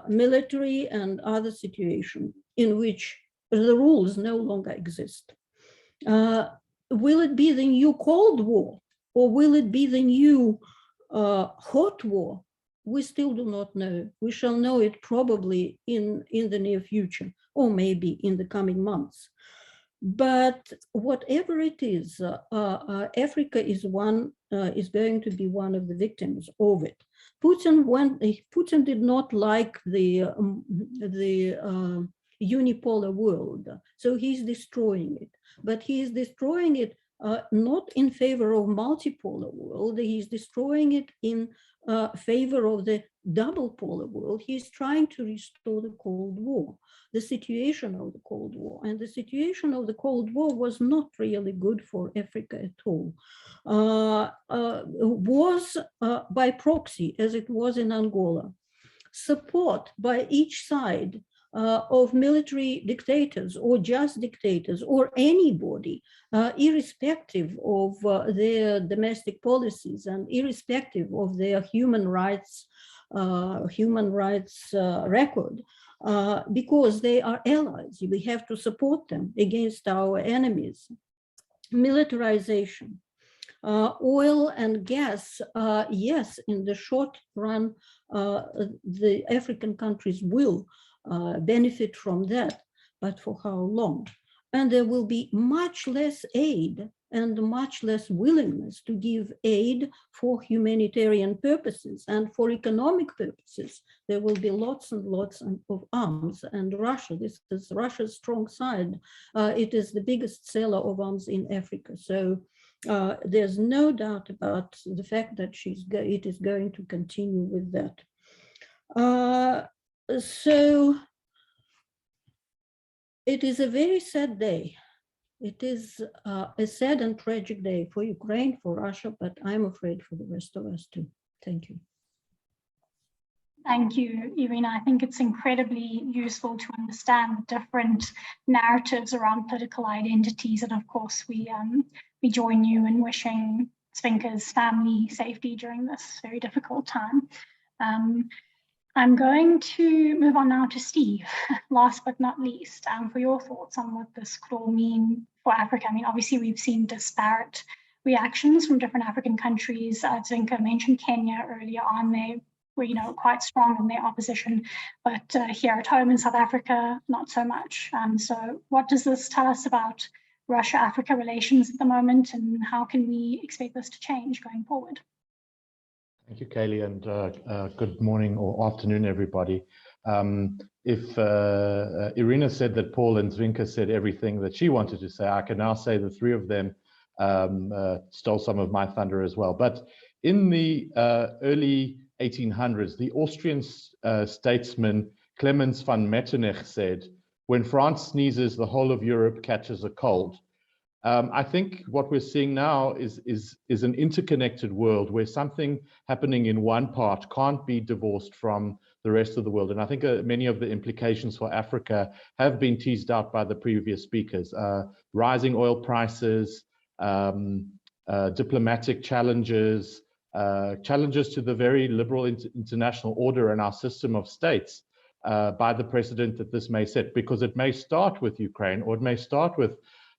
Speaker 5: military and other situation in which the rules no longer exist. Will it be the new Cold War, or will it be the new hot war? We still do not know. We shall know it probably in the near future, or maybe in the coming months. But whatever it is, Africa is going to be one of the victims of it. Putin did not like the unipolar world, so he's destroying it. But he is destroying it not in favor of multipolar world. He's destroying it in favor of the double polar world. He's trying to restore the Cold War, the situation of the Cold War. And the situation of the Cold War was not really good for Africa at all. Was by proxy, as it was in Angola, support by each side of military dictators or just dictators or anybody, irrespective of their domestic policies and irrespective of their human rights record, because they are allies. We have to support them against our enemies. Militarization. Oil and gas, yes, in the short run, the African countries will benefit from that, but for how long? And there will be much less aid and much less willingness to give aid for humanitarian purposes and for economic purposes. There will be lots and lots of arms, and Russia, this is Russia's strong side. It is the biggest seller of arms in Africa. So there's no doubt about the fact that it is going to continue with that. So It is a very sad day. It is a sad and tragic day for Ukraine, for Russia, but I'm afraid for the rest of us too. Thank you.
Speaker 2: Thank you, Irina. I think it's incredibly useful to understand the different narratives around political identities. And of course, we join you in wishing Zvinka's family safety during this very difficult time. I'm going to move on now to Steve, last but not least, for your thoughts on what this could all mean for Africa. I mean, obviously, we've seen disparate reactions from different African countries. Zvinka mentioned Kenya earlier on. They were, quite strong in their opposition, but here at home in South Africa, not so much. So what does this tell us about Russia-Africa relations at the moment, and how can we expect this to change going forward?
Speaker 6: Thank you, Kaylee, and good morning or afternoon, everybody. If Irina said that Paul and Zvinka said everything that she wanted to say, I can now say the three of them stole some of my thunder as well. But in the early 1800s, the Austrian statesman Clemens von Metternich said, "When France sneezes, the whole of Europe catches a cold." I think what we're seeing now is an interconnected world where something happening in one part can't be divorced from the rest of the world. And I think many of the implications for Africa have been teased out by the previous speakers. Rising oil prices, diplomatic challenges, challenges to the very liberal international order and our system of states by the precedent that this may set, because it may start with Ukraine or it may start with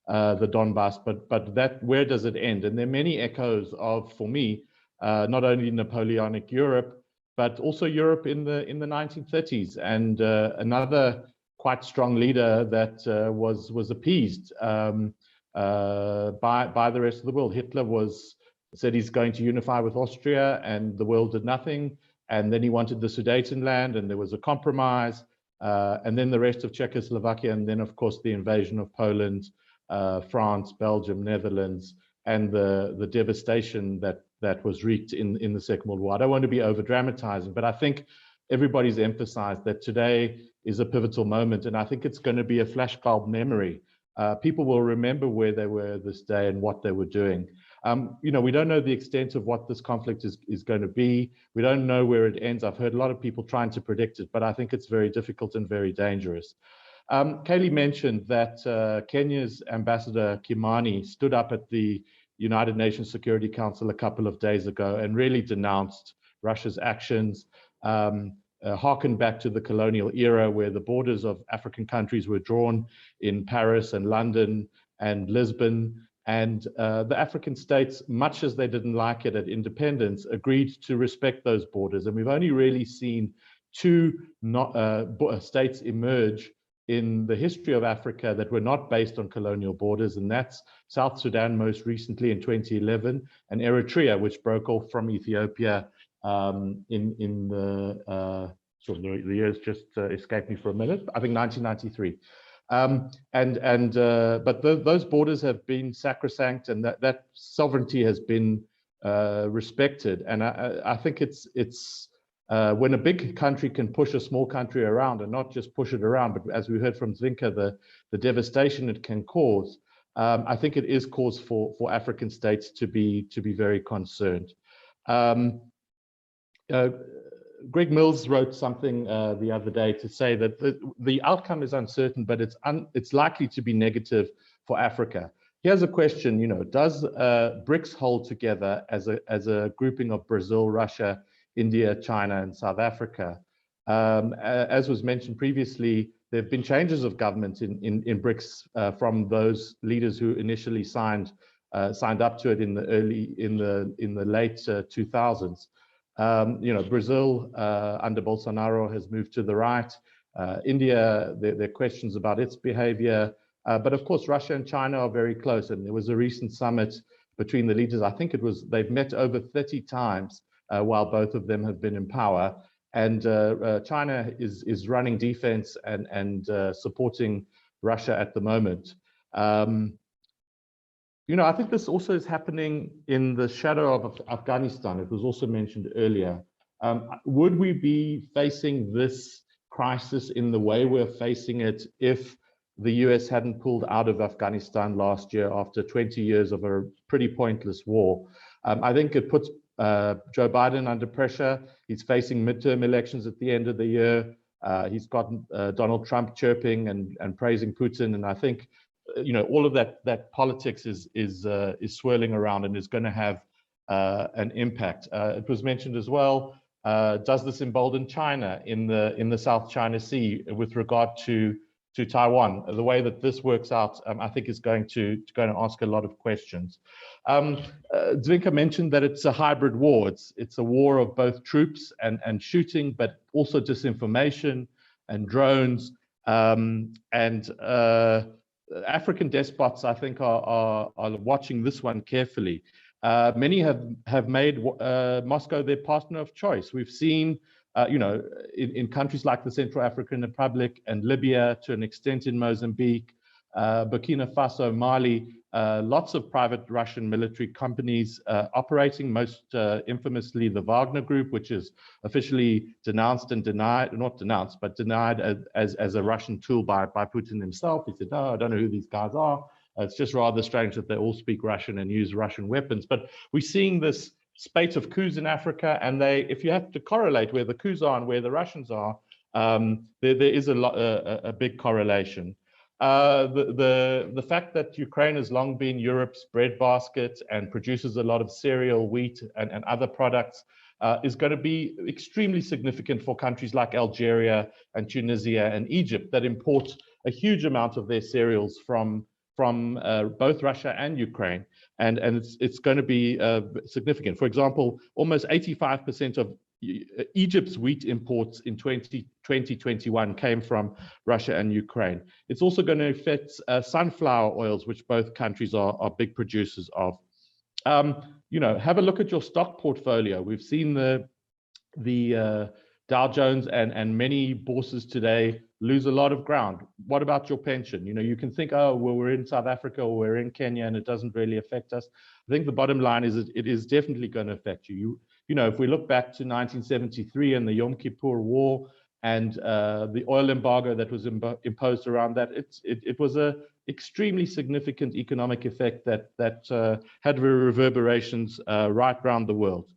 Speaker 6: the Donbass, but that, where does it end? And there are many echoes of, for me, not only Napoleonic Europe, but also Europe in the 1930s, and another quite strong leader that was appeased by the rest of the world. Hitler said he's going to unify with Austria, and the world did nothing. And then he wanted the Sudetenland, and there was a compromise, and then the rest of Czechoslovakia, and then of course the invasion of Poland, France, Belgium, Netherlands, and the devastation that was wreaked in the Second World War. I don't want to be over dramatizing, but I think everybody's emphasized that today is a pivotal moment, and I think it's going to be a flashbulb memory. People will remember where they were this day and what they were doing. We don't know the extent of what this conflict is going to be. We don't know where it ends. I've heard a lot of people trying to predict it, but I think it's very difficult and very dangerous. Kaylee mentioned that Kenya's ambassador Kimani stood up at the United Nations Security Council a couple of days ago and really denounced Russia's actions, harkened back to the colonial era where the borders of African countries were drawn in Paris and London and Lisbon. And the African states, much as they didn't like it at independence, agreed to respect those borders. And we've only really seen two states emerge in the history of Africa that were not based on colonial borders, and that's South Sudan most recently in 2011, and Eritrea, which broke off from Ethiopia in the years just escaped me for a minute, I think 1993. But those borders have been sacrosanct, and that sovereignty has been respected. And I think it's when a big country can push a small country around, and not just push it around, but as we heard from Zvinka, the devastation it can cause, I think it is cause for African states to be very concerned. Greg Mills wrote something the other day to say that the outcome is uncertain, but it's likely to be negative for Africa. Here's a question: does BRICS hold together as a grouping of Brazil, Russia, India, China, and South Africa? As was mentioned previously, there have been changes of government in BRICS from those leaders who initially signed up to it in the late 2000s. Brazil under Bolsonaro has moved to the right. India, there are questions about its behavior. But of course, Russia and China are very close. And there was a recent summit between the leaders. I think they've met over 30 times while both of them have been in power. And China is running defense and supporting Russia at the moment. I think this also is happening in the shadow of Afghanistan. It was also mentioned earlier. Would we be facing this crisis in the way we're facing it if the US hadn't pulled out of Afghanistan last year after 20 years of a pretty pointless war. I think it puts Joe Biden under pressure. He's facing midterm elections at the end of the year. He's got Donald Trump chirping and praising Putin, and I think all of that politics is swirling around and is going to have an impact. It was mentioned as well. Does this embolden China in the South China Sea with regard to Taiwan? The way that this works out, I think, is going to ask a lot of questions. Dzvinka mentioned that it's a hybrid war. It's a war of both troops and shooting, but also disinformation and drones. African despots, I think, are watching this one carefully. Many have made Moscow their partner of choice. We've seen, in countries like the Central African Republic and Libya, to an extent in Mozambique, Burkina Faso, Mali, lots of private Russian military companies operating, most infamously the Wagner Group, which is officially denounced and denied, not denounced, but denied as a Russian tool by Putin himself. He said, no, I don't know who these guys are. It's just rather strange that they all speak Russian and use Russian weapons. But we're seeing this spate of coups in Africa, and if you have to correlate where the coups are and where the Russians are, there is a big correlation. The fact that Ukraine has long been Europe's breadbasket and produces a lot of cereal, wheat, and other products is going to be extremely significant for countries like Algeria and Tunisia and Egypt that import a huge amount of their cereals from both Russia and Ukraine, and it's going to be significant. For example, almost 85% of Egypt's wheat imports in 2021 came from Russia and Ukraine. It's also going to affect sunflower oils, which both countries are big producers of. Have a look at your stock portfolio. We've seen the Dow Jones and many bourses today lose a lot of ground. What about your pension? You can think, oh, well, we're in South Africa or we're in Kenya and it doesn't really affect us. I think the bottom line is it is definitely going to affect you. If we look back to 1973 and the Yom Kippur War and the oil embargo that was imposed around that, it was a extremely significant economic effect that had reverberations right around the world.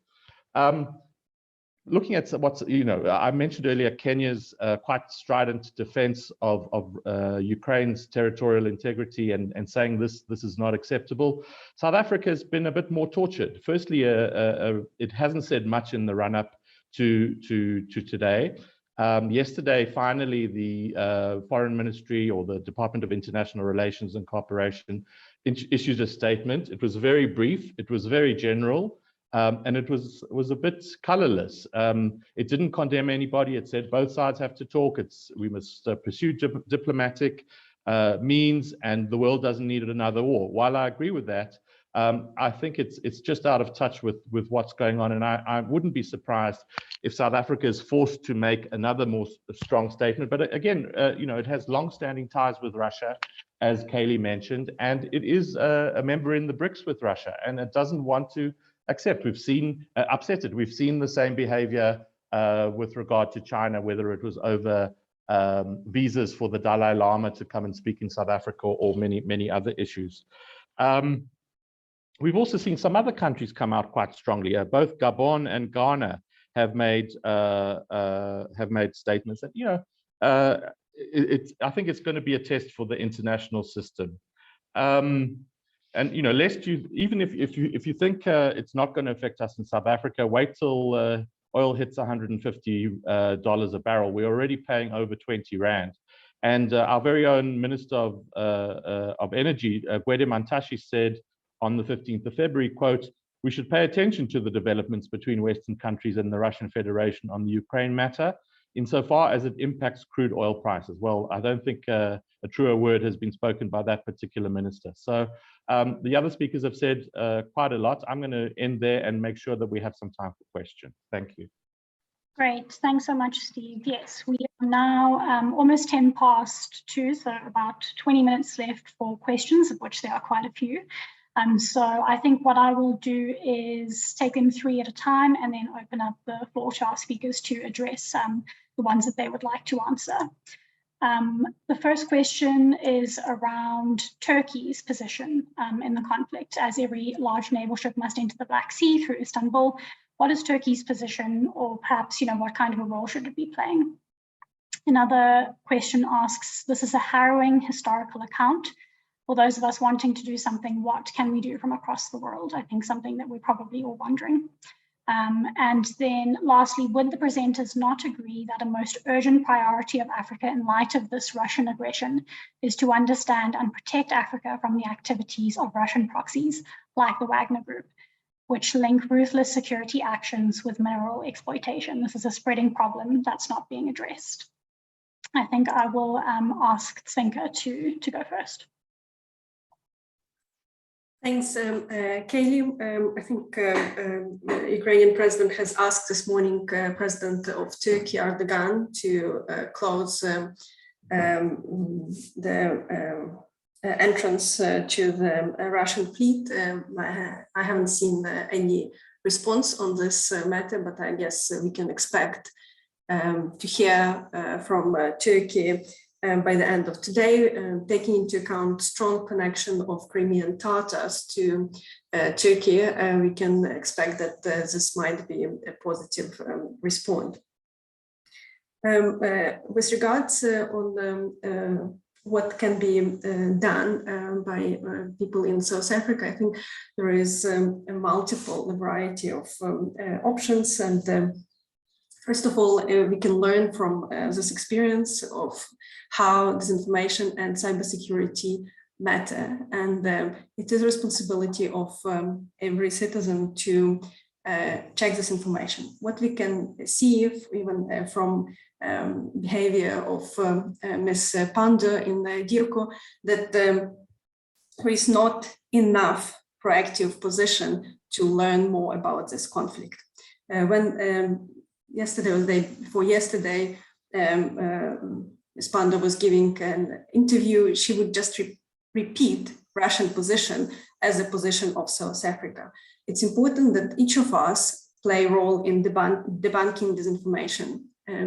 Speaker 6: Looking at what's, I mentioned earlier Kenya's quite strident defense of Ukraine's territorial integrity and saying this is not acceptable. South Africa has been a bit more tortured. Firstly, it hasn't said much in the run-up to today. Yesterday, finally, the Foreign Ministry or the Department of International Relations and Cooperation issued a statement. It was very brief. It was very general. And it was a bit colorless. It didn't condemn anybody. It said both sides have to talk. We must pursue diplomatic means, and the world doesn't need another war. While I agree with that, I think it's just out of touch with what's going on. And I wouldn't be surprised if South Africa is forced to make another more strong statement. But again, it has long-standing ties with Russia, as Kaylee mentioned, and it is a member in the BRICS with Russia, and it doesn't want to accept. We've seen We've seen the same behavior with regard to China, whether it was over visas for the Dalai Lama to come and speak in South Africa or many other issues. We've also seen some other countries come out quite strongly. Both Gabon and Ghana have made statements that I think it's going to be a test for the international system. And lest you, even if you think it's not going to affect us in South Africa, wait till oil hits $150 a barrel. We're already paying over 20 Rand. And our very own Minister of Energy, Gwede Mantashe, said on the 15th of February, quote, "We should pay attention to the developments between Western countries and the Russian Federation on the Ukraine matter, insofar as it impacts crude oil prices." Well, I don't think a truer word has been spoken by that particular minister. So the other speakers have said quite a lot. I'm going to end there and make sure that we have some time for questions. Thank you.
Speaker 2: Great, thanks so much, Steve. Yes, we are now almost 10 past 2, so about 20 minutes left for questions, of which there are quite a few. So I think what I will do is take them 3 at a time and then open up the floor to our speakers to address the ones that they would like to answer. The first question is around Turkey's position in the conflict. As every large naval ship must enter the Black Sea through Istanbul, what is Turkey's position, or perhaps, what kind of a role should it be playing? Another question asks, this is a harrowing historical account. For those of us wanting to do something, what can we do from across the world? I think something that we're probably all wondering. And then lastly, would the presenters not agree that a most urgent priority of Africa in light of this Russian aggression is to understand and protect Africa from the activities of Russian proxies like the Wagner Group, which link ruthless security actions with mineral exploitation? This is a spreading problem that's not being addressed. I think I will ask Zvinka to go first.
Speaker 3: Thanks, Kaylee. I think the Ukrainian president has asked this morning President of Turkey, Erdogan, to close the entrance to the Russian fleet. I haven't seen any response on this matter, but I guess we can expect to hear from Turkey by the end of today, taking into account strong connection of Crimean Tatars to Turkey, we can expect that this might be a positive response. With regards on what can be done by people in South Africa, I think there is a multiple variety of options, and first of all, we can learn from this experience of how disinformation and cybersecurity matter. And it is a responsibility of every citizen to check this information. What we can see, even from behavior of Ms. Panda in DIRCO, that there is not enough proactive position to learn more about this conflict. When yesterday or the day before yesterday, Ms. Panda was giving an interview, she would just repeat Russian position as a position of South Africa. It's important that each of us play a role in debunking disinformation,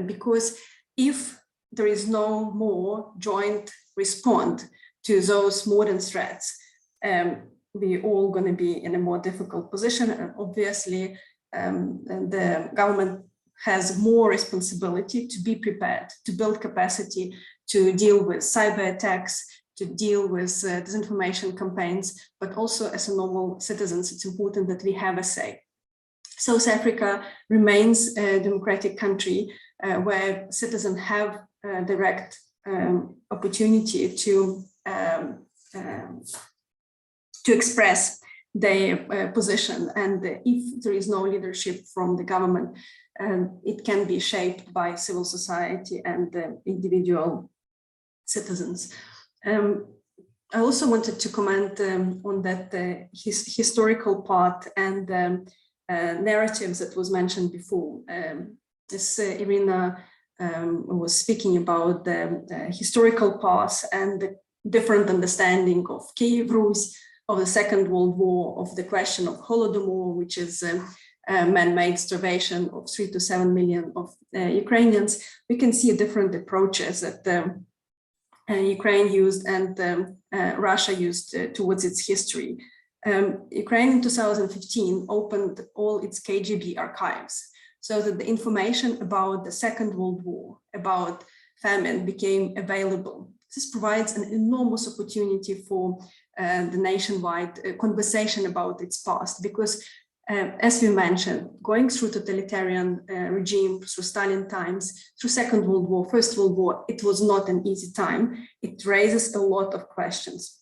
Speaker 3: because if there is no more joint response to those modern threats, we're all going to be in a more difficult position. And obviously, the government has more responsibility to be prepared, to build capacity, to deal with cyber attacks, to deal with disinformation campaigns, but also as a normal citizens, it's important that we have a say. South Africa remains a democratic country where citizens have direct opportunity to express their position. And if there is no leadership from the government, it can be shaped by civil society and individual citizens. I also wanted to comment on that historical part and narratives that was mentioned before. Irina was speaking about the historical past and the different understanding of Kiev Rus, of the Second World War, of the question of Holodomor, which is man-made starvation of 3 to 7 million of Ukrainians. We can see different approaches that Ukraine used and Russia used towards its history. Ukraine in 2015 opened all its KGB archives so that the information about the Second World War, about famine, became available. This provides an enormous opportunity for the nationwide conversation about its past, because as we mentioned, going through totalitarian regime, through Stalin times, through Second World War, First World War, it was not an easy time. It raises a lot of questions.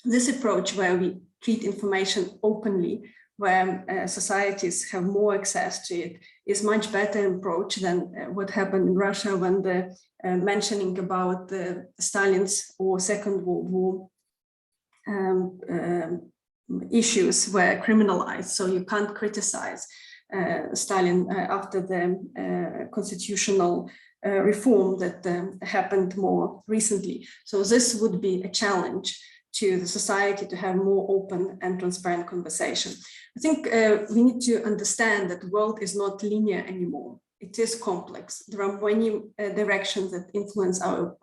Speaker 3: This approach where we treat information openly, where societies have more access to it, is much better approach than what happened in Russia when the mentioning about Stalin's or Second World War issues were criminalized. So you can't criticize Stalin after the constitutional reform that happened more recently. So this would be a challenge to the society to have more open and transparent conversation. I think we need to understand that the world is not linear anymore. it is complex. There are many directions that influence our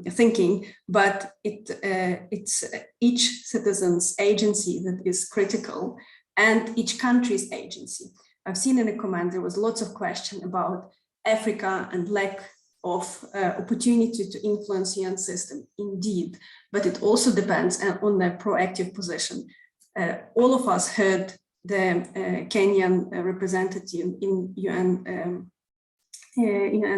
Speaker 3: thinking, but it's each citizen's agency that is critical, and each country's agency. I've seen in the comment there was lots of question about Africa and lack of opportunity to influence the UN system, indeed, but it also depends on their proactive position. All of us heard the Kenyan representative in UN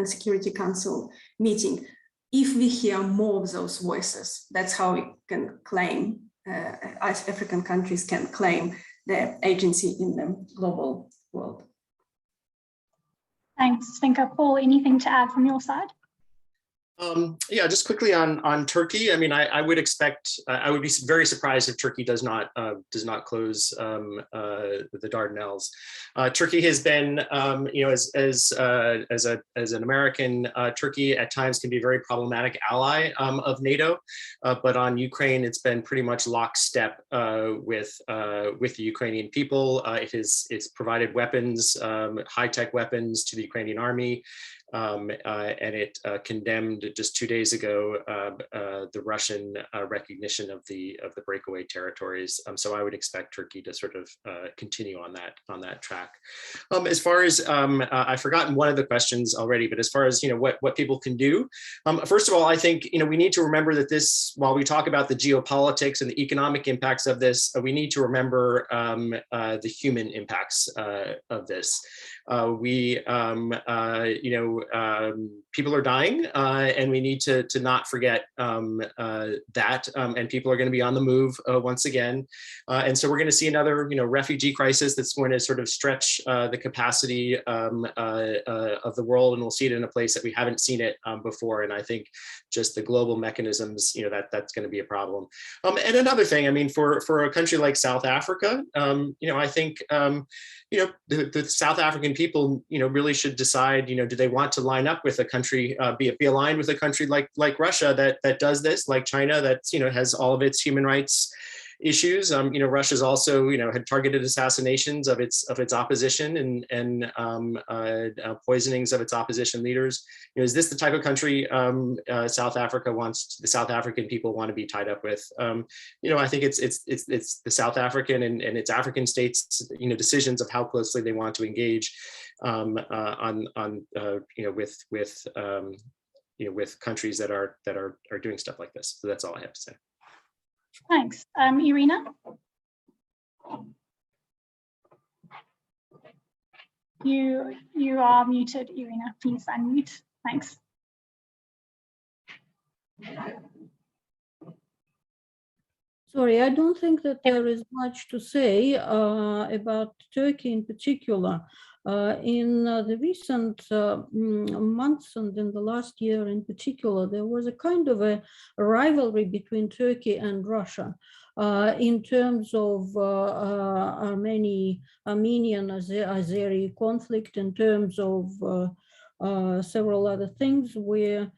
Speaker 3: Security Council meeting. If we hear more of those voices, that's how we can claim, as African countries can claim their agency in the global world.
Speaker 2: Thanks, Zvinka. Paul, anything to add from your side?
Speaker 4: Yeah, just quickly on Turkey. I mean, I would expect, I would be very surprised if Turkey does not close the Dardanelles. Turkey has been, you know, as an American, Turkey at times can be a very problematic ally of NATO, but on Ukraine, it's been pretty much lockstep with the Ukrainian people. It's provided weapons, high-tech weapons to the Ukrainian army. And it condemned just 2 days ago the Russian recognition of the breakaway territories. So I would expect Turkey to sort of continue on that track. As far as I've forgotten one of the questions already, but as far as what people can do, first of all, I think we need to remember that this, while we talk about the geopolitics and the economic impacts of this, we need to remember the human impacts of this. People are dying, and we need to not forget that, and people are going to be on the move once again. And so we're going to see another, refugee crisis that's going to sort of stretch the capacity of the world, and we'll see it in a place that we haven't seen it before. And I think just the global mechanisms, that's going to be a problem. And another thing, I mean, for a country like South Africa, I think, the South African people, really should decide, do they want to line up with a country, be aligned with a country like Russia that does this, like China that, has all of its human rights issues. Russia's also, had targeted assassinations of its opposition and poisonings of its opposition leaders. Is this the type of country the South African people want to be tied up with? I think it's the South African and its African states, decisions of how closely they want to engage with countries that are doing stuff like this. So that's all I have to say.
Speaker 2: Thanks. Irina? You are muted, Irina. Please unmute. Thanks.
Speaker 5: Sorry, I don't think that there is much to say about Turkey in particular. In the recent months and in the last year in particular, there was a kind of a rivalry between Turkey and Russia in terms of Armenian-Azeri conflict, in terms of several other things where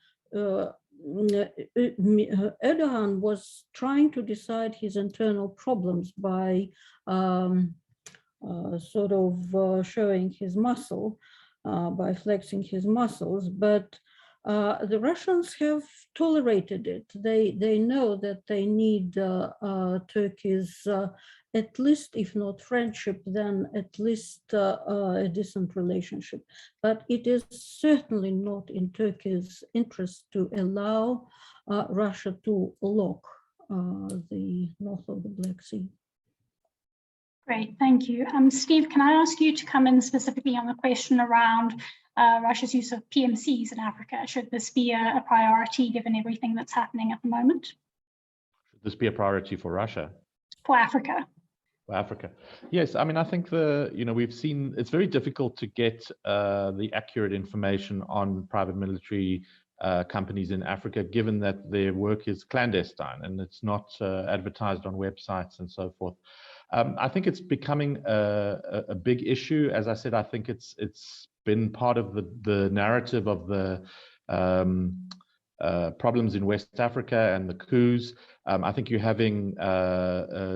Speaker 5: Erdogan was trying to decide his internal problems by sort of showing his muscle, by flexing his muscles, but the Russians have tolerated it. They know that they need Turkey's at least, if not friendship, then at least a decent relationship. But it is certainly not in Turkey's interest to allow Russia to lock the north of the Black Sea.
Speaker 2: Great, thank you. Steve, can I ask you to come in specifically on the question around Russia's use of PMCs in Africa? Should this be a priority given everything that's happening at the moment?
Speaker 6: Should this be a priority for Russia?
Speaker 2: For Africa.
Speaker 6: For Africa. Yes, I mean, I think we've seen it's very difficult to get the accurate information on private military companies in Africa, given that their work is clandestine and it's not advertised on websites and so forth. I think it's becoming a big issue. As I said, I think it's been part of the narrative of the problems in West Africa and the coups. I think you're having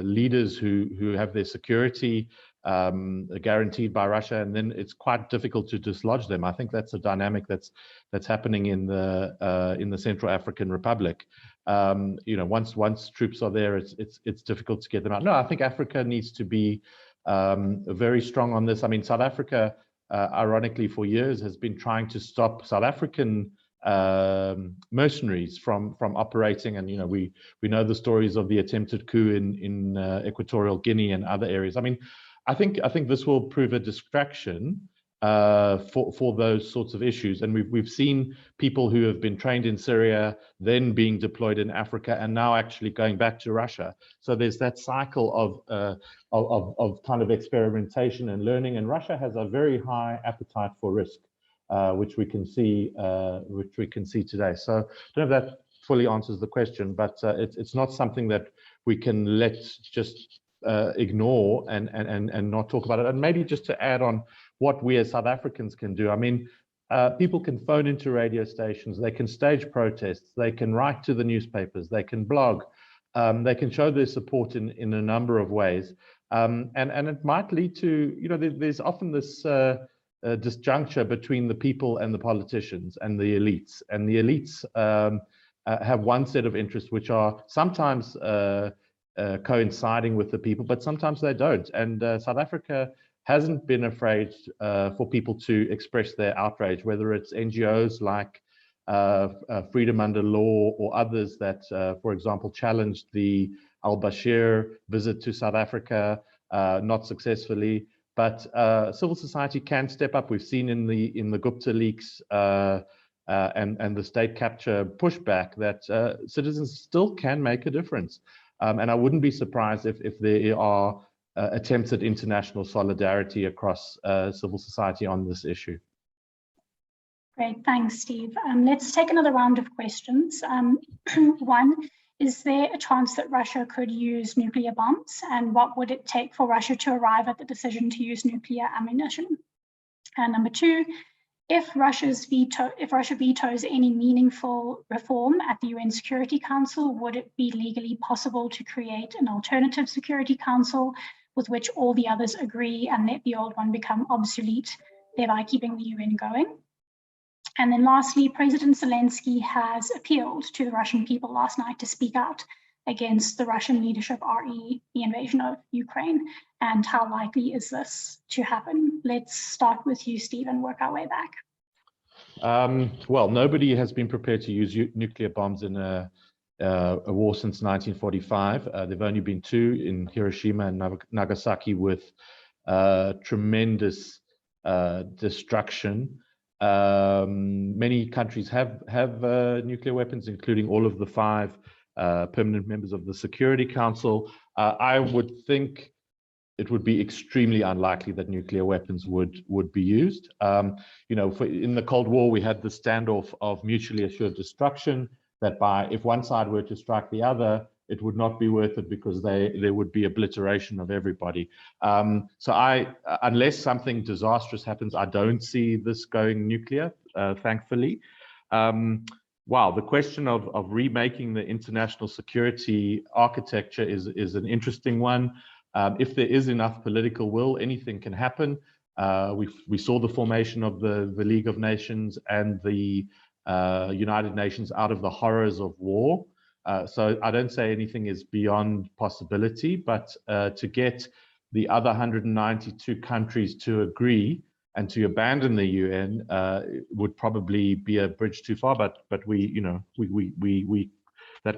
Speaker 6: leaders who have their security guaranteed by Russia, and then it's quite difficult to dislodge them. I think that's a dynamic that's happening in the Central African Republic. Once troops are there, it's difficult to get them out. No, I think Africa needs to be very strong on this. I mean, South Africa, ironically, for years has been trying to stop South African mercenaries from operating, and we know the stories of the attempted coup in Equatorial Guinea and other areas. I mean, I think this will prove a distraction for those sorts of issues, and we've seen people who have been trained in Syria then being deployed in Africa and now actually going back to Russia. So there's that cycle of kind of experimentation and learning, and Russia has a very high appetite for risk. Which we can see today. So I don't know if that fully answers the question, but it's not something that we can let just ignore and not talk about it. And maybe just to add on what we as South Africans can do. I mean, people can phone into radio stations, they can stage protests, they can write to the newspapers, they can blog, they can show their support in a number of ways, and it might lead to there's often this disjuncture between the people and the politicians and the elites. And the elites have one set of interests which are sometimes coinciding with the people, but sometimes they don't. And South Africa hasn't been afraid for people to express their outrage, whether it's NGOs like Freedom Under Law or others that, for example, challenged the al-Bashir visit to South Africa, not successfully. But civil society can step up. We've seen in the Gupta leaks and the state capture pushback that citizens still can make a difference. And I wouldn't be surprised if there are attempts at international solidarity across civil society on this issue.
Speaker 2: Great, thanks, Steve. Let's take another round of questions. One, is there a chance that Russia could use nuclear bombs? And what would it take for Russia to arrive at the decision to use nuclear ammunition? And number two, if Russia vetoes any meaningful reform at the UN Security Council, would it be legally possible to create an alternative Security Council with which all the others agree and let the old one become obsolete, thereby keeping the UN going? And then lastly, President Zelensky has appealed to the Russian people last night to speak out against the Russian leadership, re the invasion of Ukraine. And how likely is this to happen? Let's start with you, Steve, and work our way back.
Speaker 6: Well, nobody has been prepared to use nuclear bombs in a war since 1945. There've only been two in Hiroshima and Nagasaki with tremendous destruction. Many countries have nuclear weapons, including all of the 5 permanent members of the Security Council. I would think it would be extremely unlikely that nuclear weapons would be used. In the Cold War, we had the standoff of mutually assured destruction, that if one side were to strike the other, it would not be worth it because there would be obliteration of everybody. So unless something disastrous happens, I don't see this going nuclear, thankfully. Wow, the question of remaking the international security architecture is an interesting one. If there is enough political will, anything can happen. We saw the formation of the League of Nations and the United Nations out of the horrors of war. So I don't say anything is beyond possibility, but to get the other 192 countries to agree and to abandon the UN would probably be a bridge too far. But that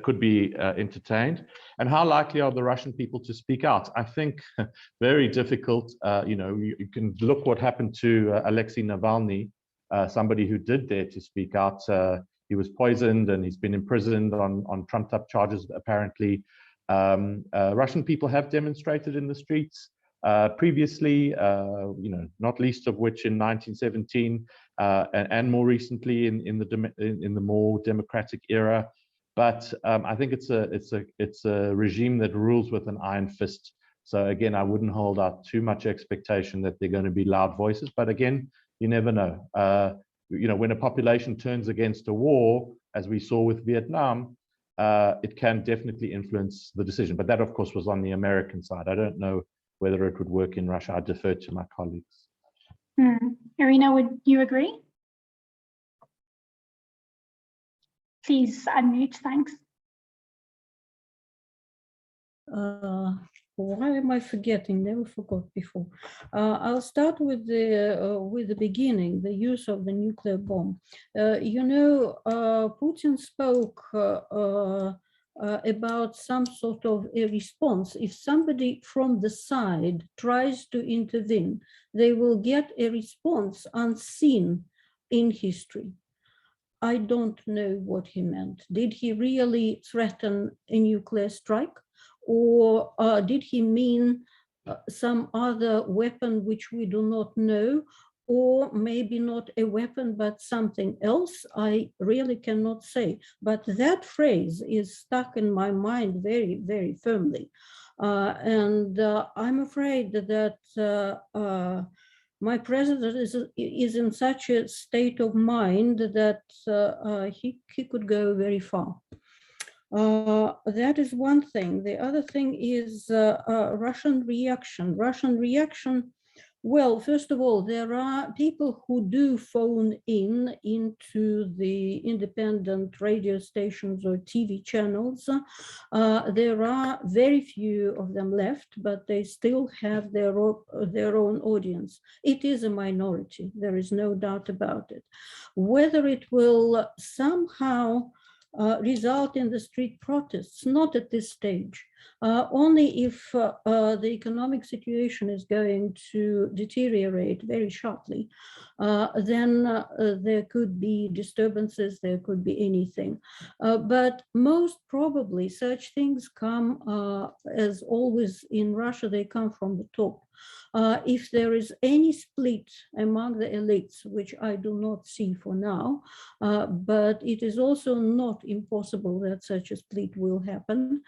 Speaker 6: could be entertained. And how likely are the Russian people to speak out? I think very difficult. You can look what happened to Alexei Navalny, somebody who did dare to speak out. He was poisoned and he's been imprisoned on trumped-up charges, apparently. Russian people have demonstrated in the streets previously, not least of which in 1917 and more recently in the more democratic era. But I think it's a regime that rules with an iron fist. So again, I wouldn't hold out too much expectation that they're going to be loud voices. But again, you never know. When a population turns against a war, as we saw with Vietnam, it can definitely influence the decision. But that, of course, was on the American side. I don't know whether it would work in Russia. I defer to my colleagues.
Speaker 2: Irina, would you agree? Please unmute, thanks.
Speaker 5: Why am I forgetting? Never forgot before. I'll start with the beginning, the use of the nuclear bomb. Putin spoke about some sort of a response. If somebody from the side tries to intervene, they will get a response unseen in history. I don't know what he meant. Did he really threaten a nuclear strike? Or did he mean some other weapon which we do not know? Or maybe not a weapon, but something else? I really cannot say. But that phrase is stuck in my mind very, very firmly. And I'm afraid that my president is in such a state of mind that he could go very far. That is one thing. The other thing is Russian reaction. Russian reaction, well, first of all, there are people who do phone into the independent radio stations or TV channels. There are very few of them left, but they still have their own audience. It is a minority, there is no doubt about it. Whether it will somehow result in the street protests, not at this stage. Only if the economic situation is going to deteriorate very sharply, then there could be disturbances, there could be anything. But most probably such things come, as always in Russia, they come from the top. If there is any split among the elites, which I do not see for now, but it is also not impossible that such a split will happen.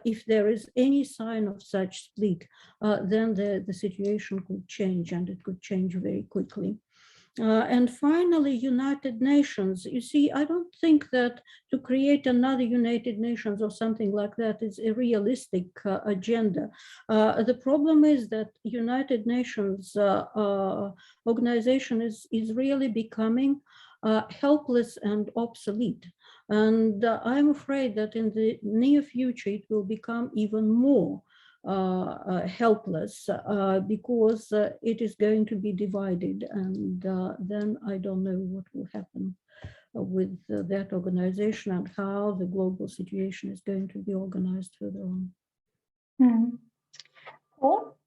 Speaker 5: If there is any sign of such split, then the situation could change, and it could change very quickly. And finally, United Nations. You see, I don't think that to create another United Nations or something like that is a realistic agenda. The problem is that United Nations organization is really becoming helpless and obsolete. And I'm afraid that in the near future, it will become even more helpless because it is going to be divided, and then I don't know what will happen with that organization and how the global situation is going to be organized further on.
Speaker 2: Paul?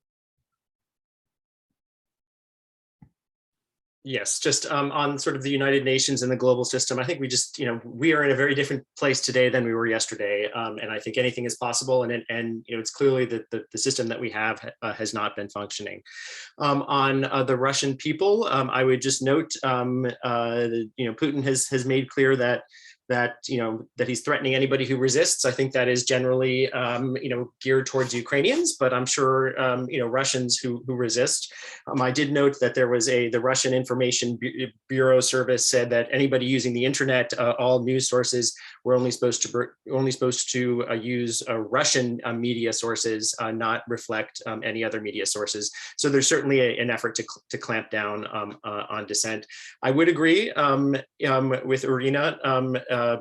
Speaker 4: Yes, just on sort of the United Nations and the global system, I think we just, we are in a very different place today than we were yesterday. And I think anything is possible. And it's clearly that the system that we have has not been functioning. On the Russian people, I would just note, Putin has made clear that he's threatening anybody who resists. I think that is generally, geared towards Ukrainians, but I'm sure, Russians who resist. I did note that there was the Russian Information Bureau service said that anybody using the internet, all news sources were only supposed to use Russian media sources, not reflect any other media sources. So there's certainly an effort to clamp down on dissent. I would agree with Irina.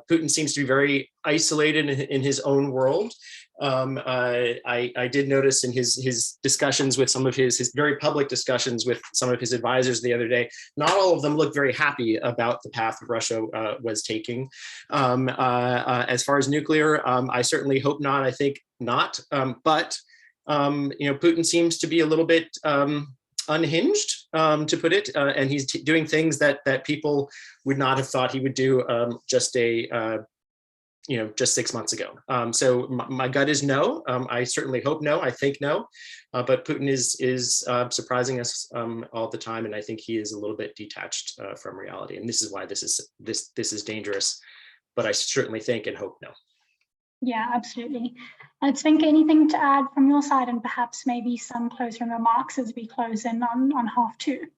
Speaker 4: Putin seems to be very isolated in his own world. I did notice in his discussions with some of his very public discussions with some of his advisors the other day, not all of them looked very happy about the path Russia was taking. As far as nuclear, I certainly hope not. I think not. But Putin seems to be a little bit unhinged, to put it, and he's doing things that people would not have thought he would do just 6 months ago. So my gut is no. I certainly hope no. I think no. But Putin is surprising us all the time, and I think he is a little bit detached from reality. And this is why this is dangerous. But I certainly think and hope no.
Speaker 2: Yeah, absolutely. Zvinka, anything to add from your side, and perhaps maybe some closing remarks as we close in on half two?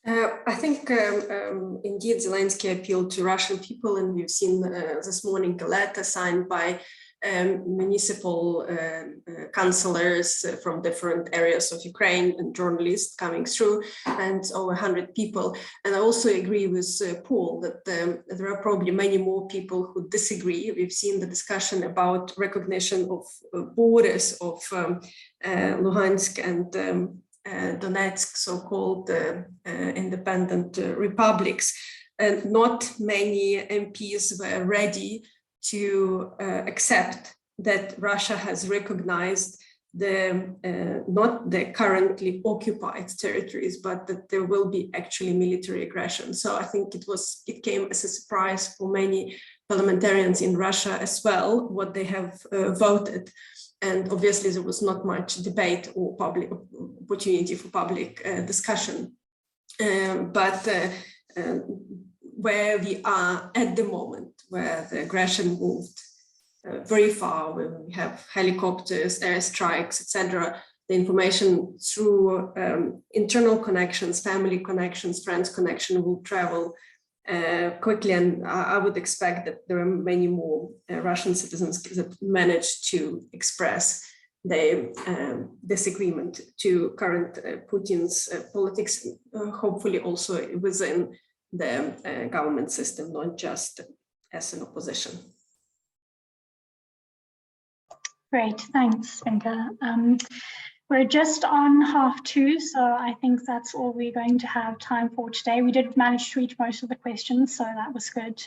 Speaker 3: I think indeed Zelensky appealed to Russian people, and we've seen this morning a letter signed by municipal councillors from different areas of Ukraine and journalists coming through, and over 100 people. And I also agree with Paul that there are probably many more people who disagree. We've seen the discussion about recognition of borders of Luhansk and Donetsk, so-called independent republics, and not many MPs were ready to accept that Russia has recognized not the currently occupied territories, but that there will be actually military aggression. So I think it came as a surprise for many parliamentarians in Russia as well, what they have voted. And obviously there was not much debate or public opportunity for public discussion. But where we are at the moment, where the aggression moved very far, where we have helicopters, airstrikes, etc., the information through internal connections, family connections, friends connection will travel quickly, and I would expect that there are many more Russian citizens that managed to express their disagreement to current Putin's politics, hopefully also within the government system, not just as an opposition.
Speaker 2: Great, thanks, Vinka. We're just on 2:30, so I think that's all we're going to have time for today. We did manage to reach most of the questions, so that was good.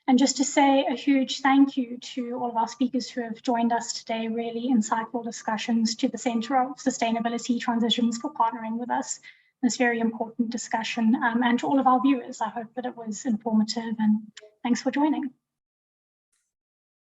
Speaker 2: And just to say a huge thank you to all of our speakers who have joined us today, really insightful discussions, to the Centre of Sustainability Transitions for partnering with us in this very important discussion, and to all of our viewers. I hope that it was informative, and thanks for joining.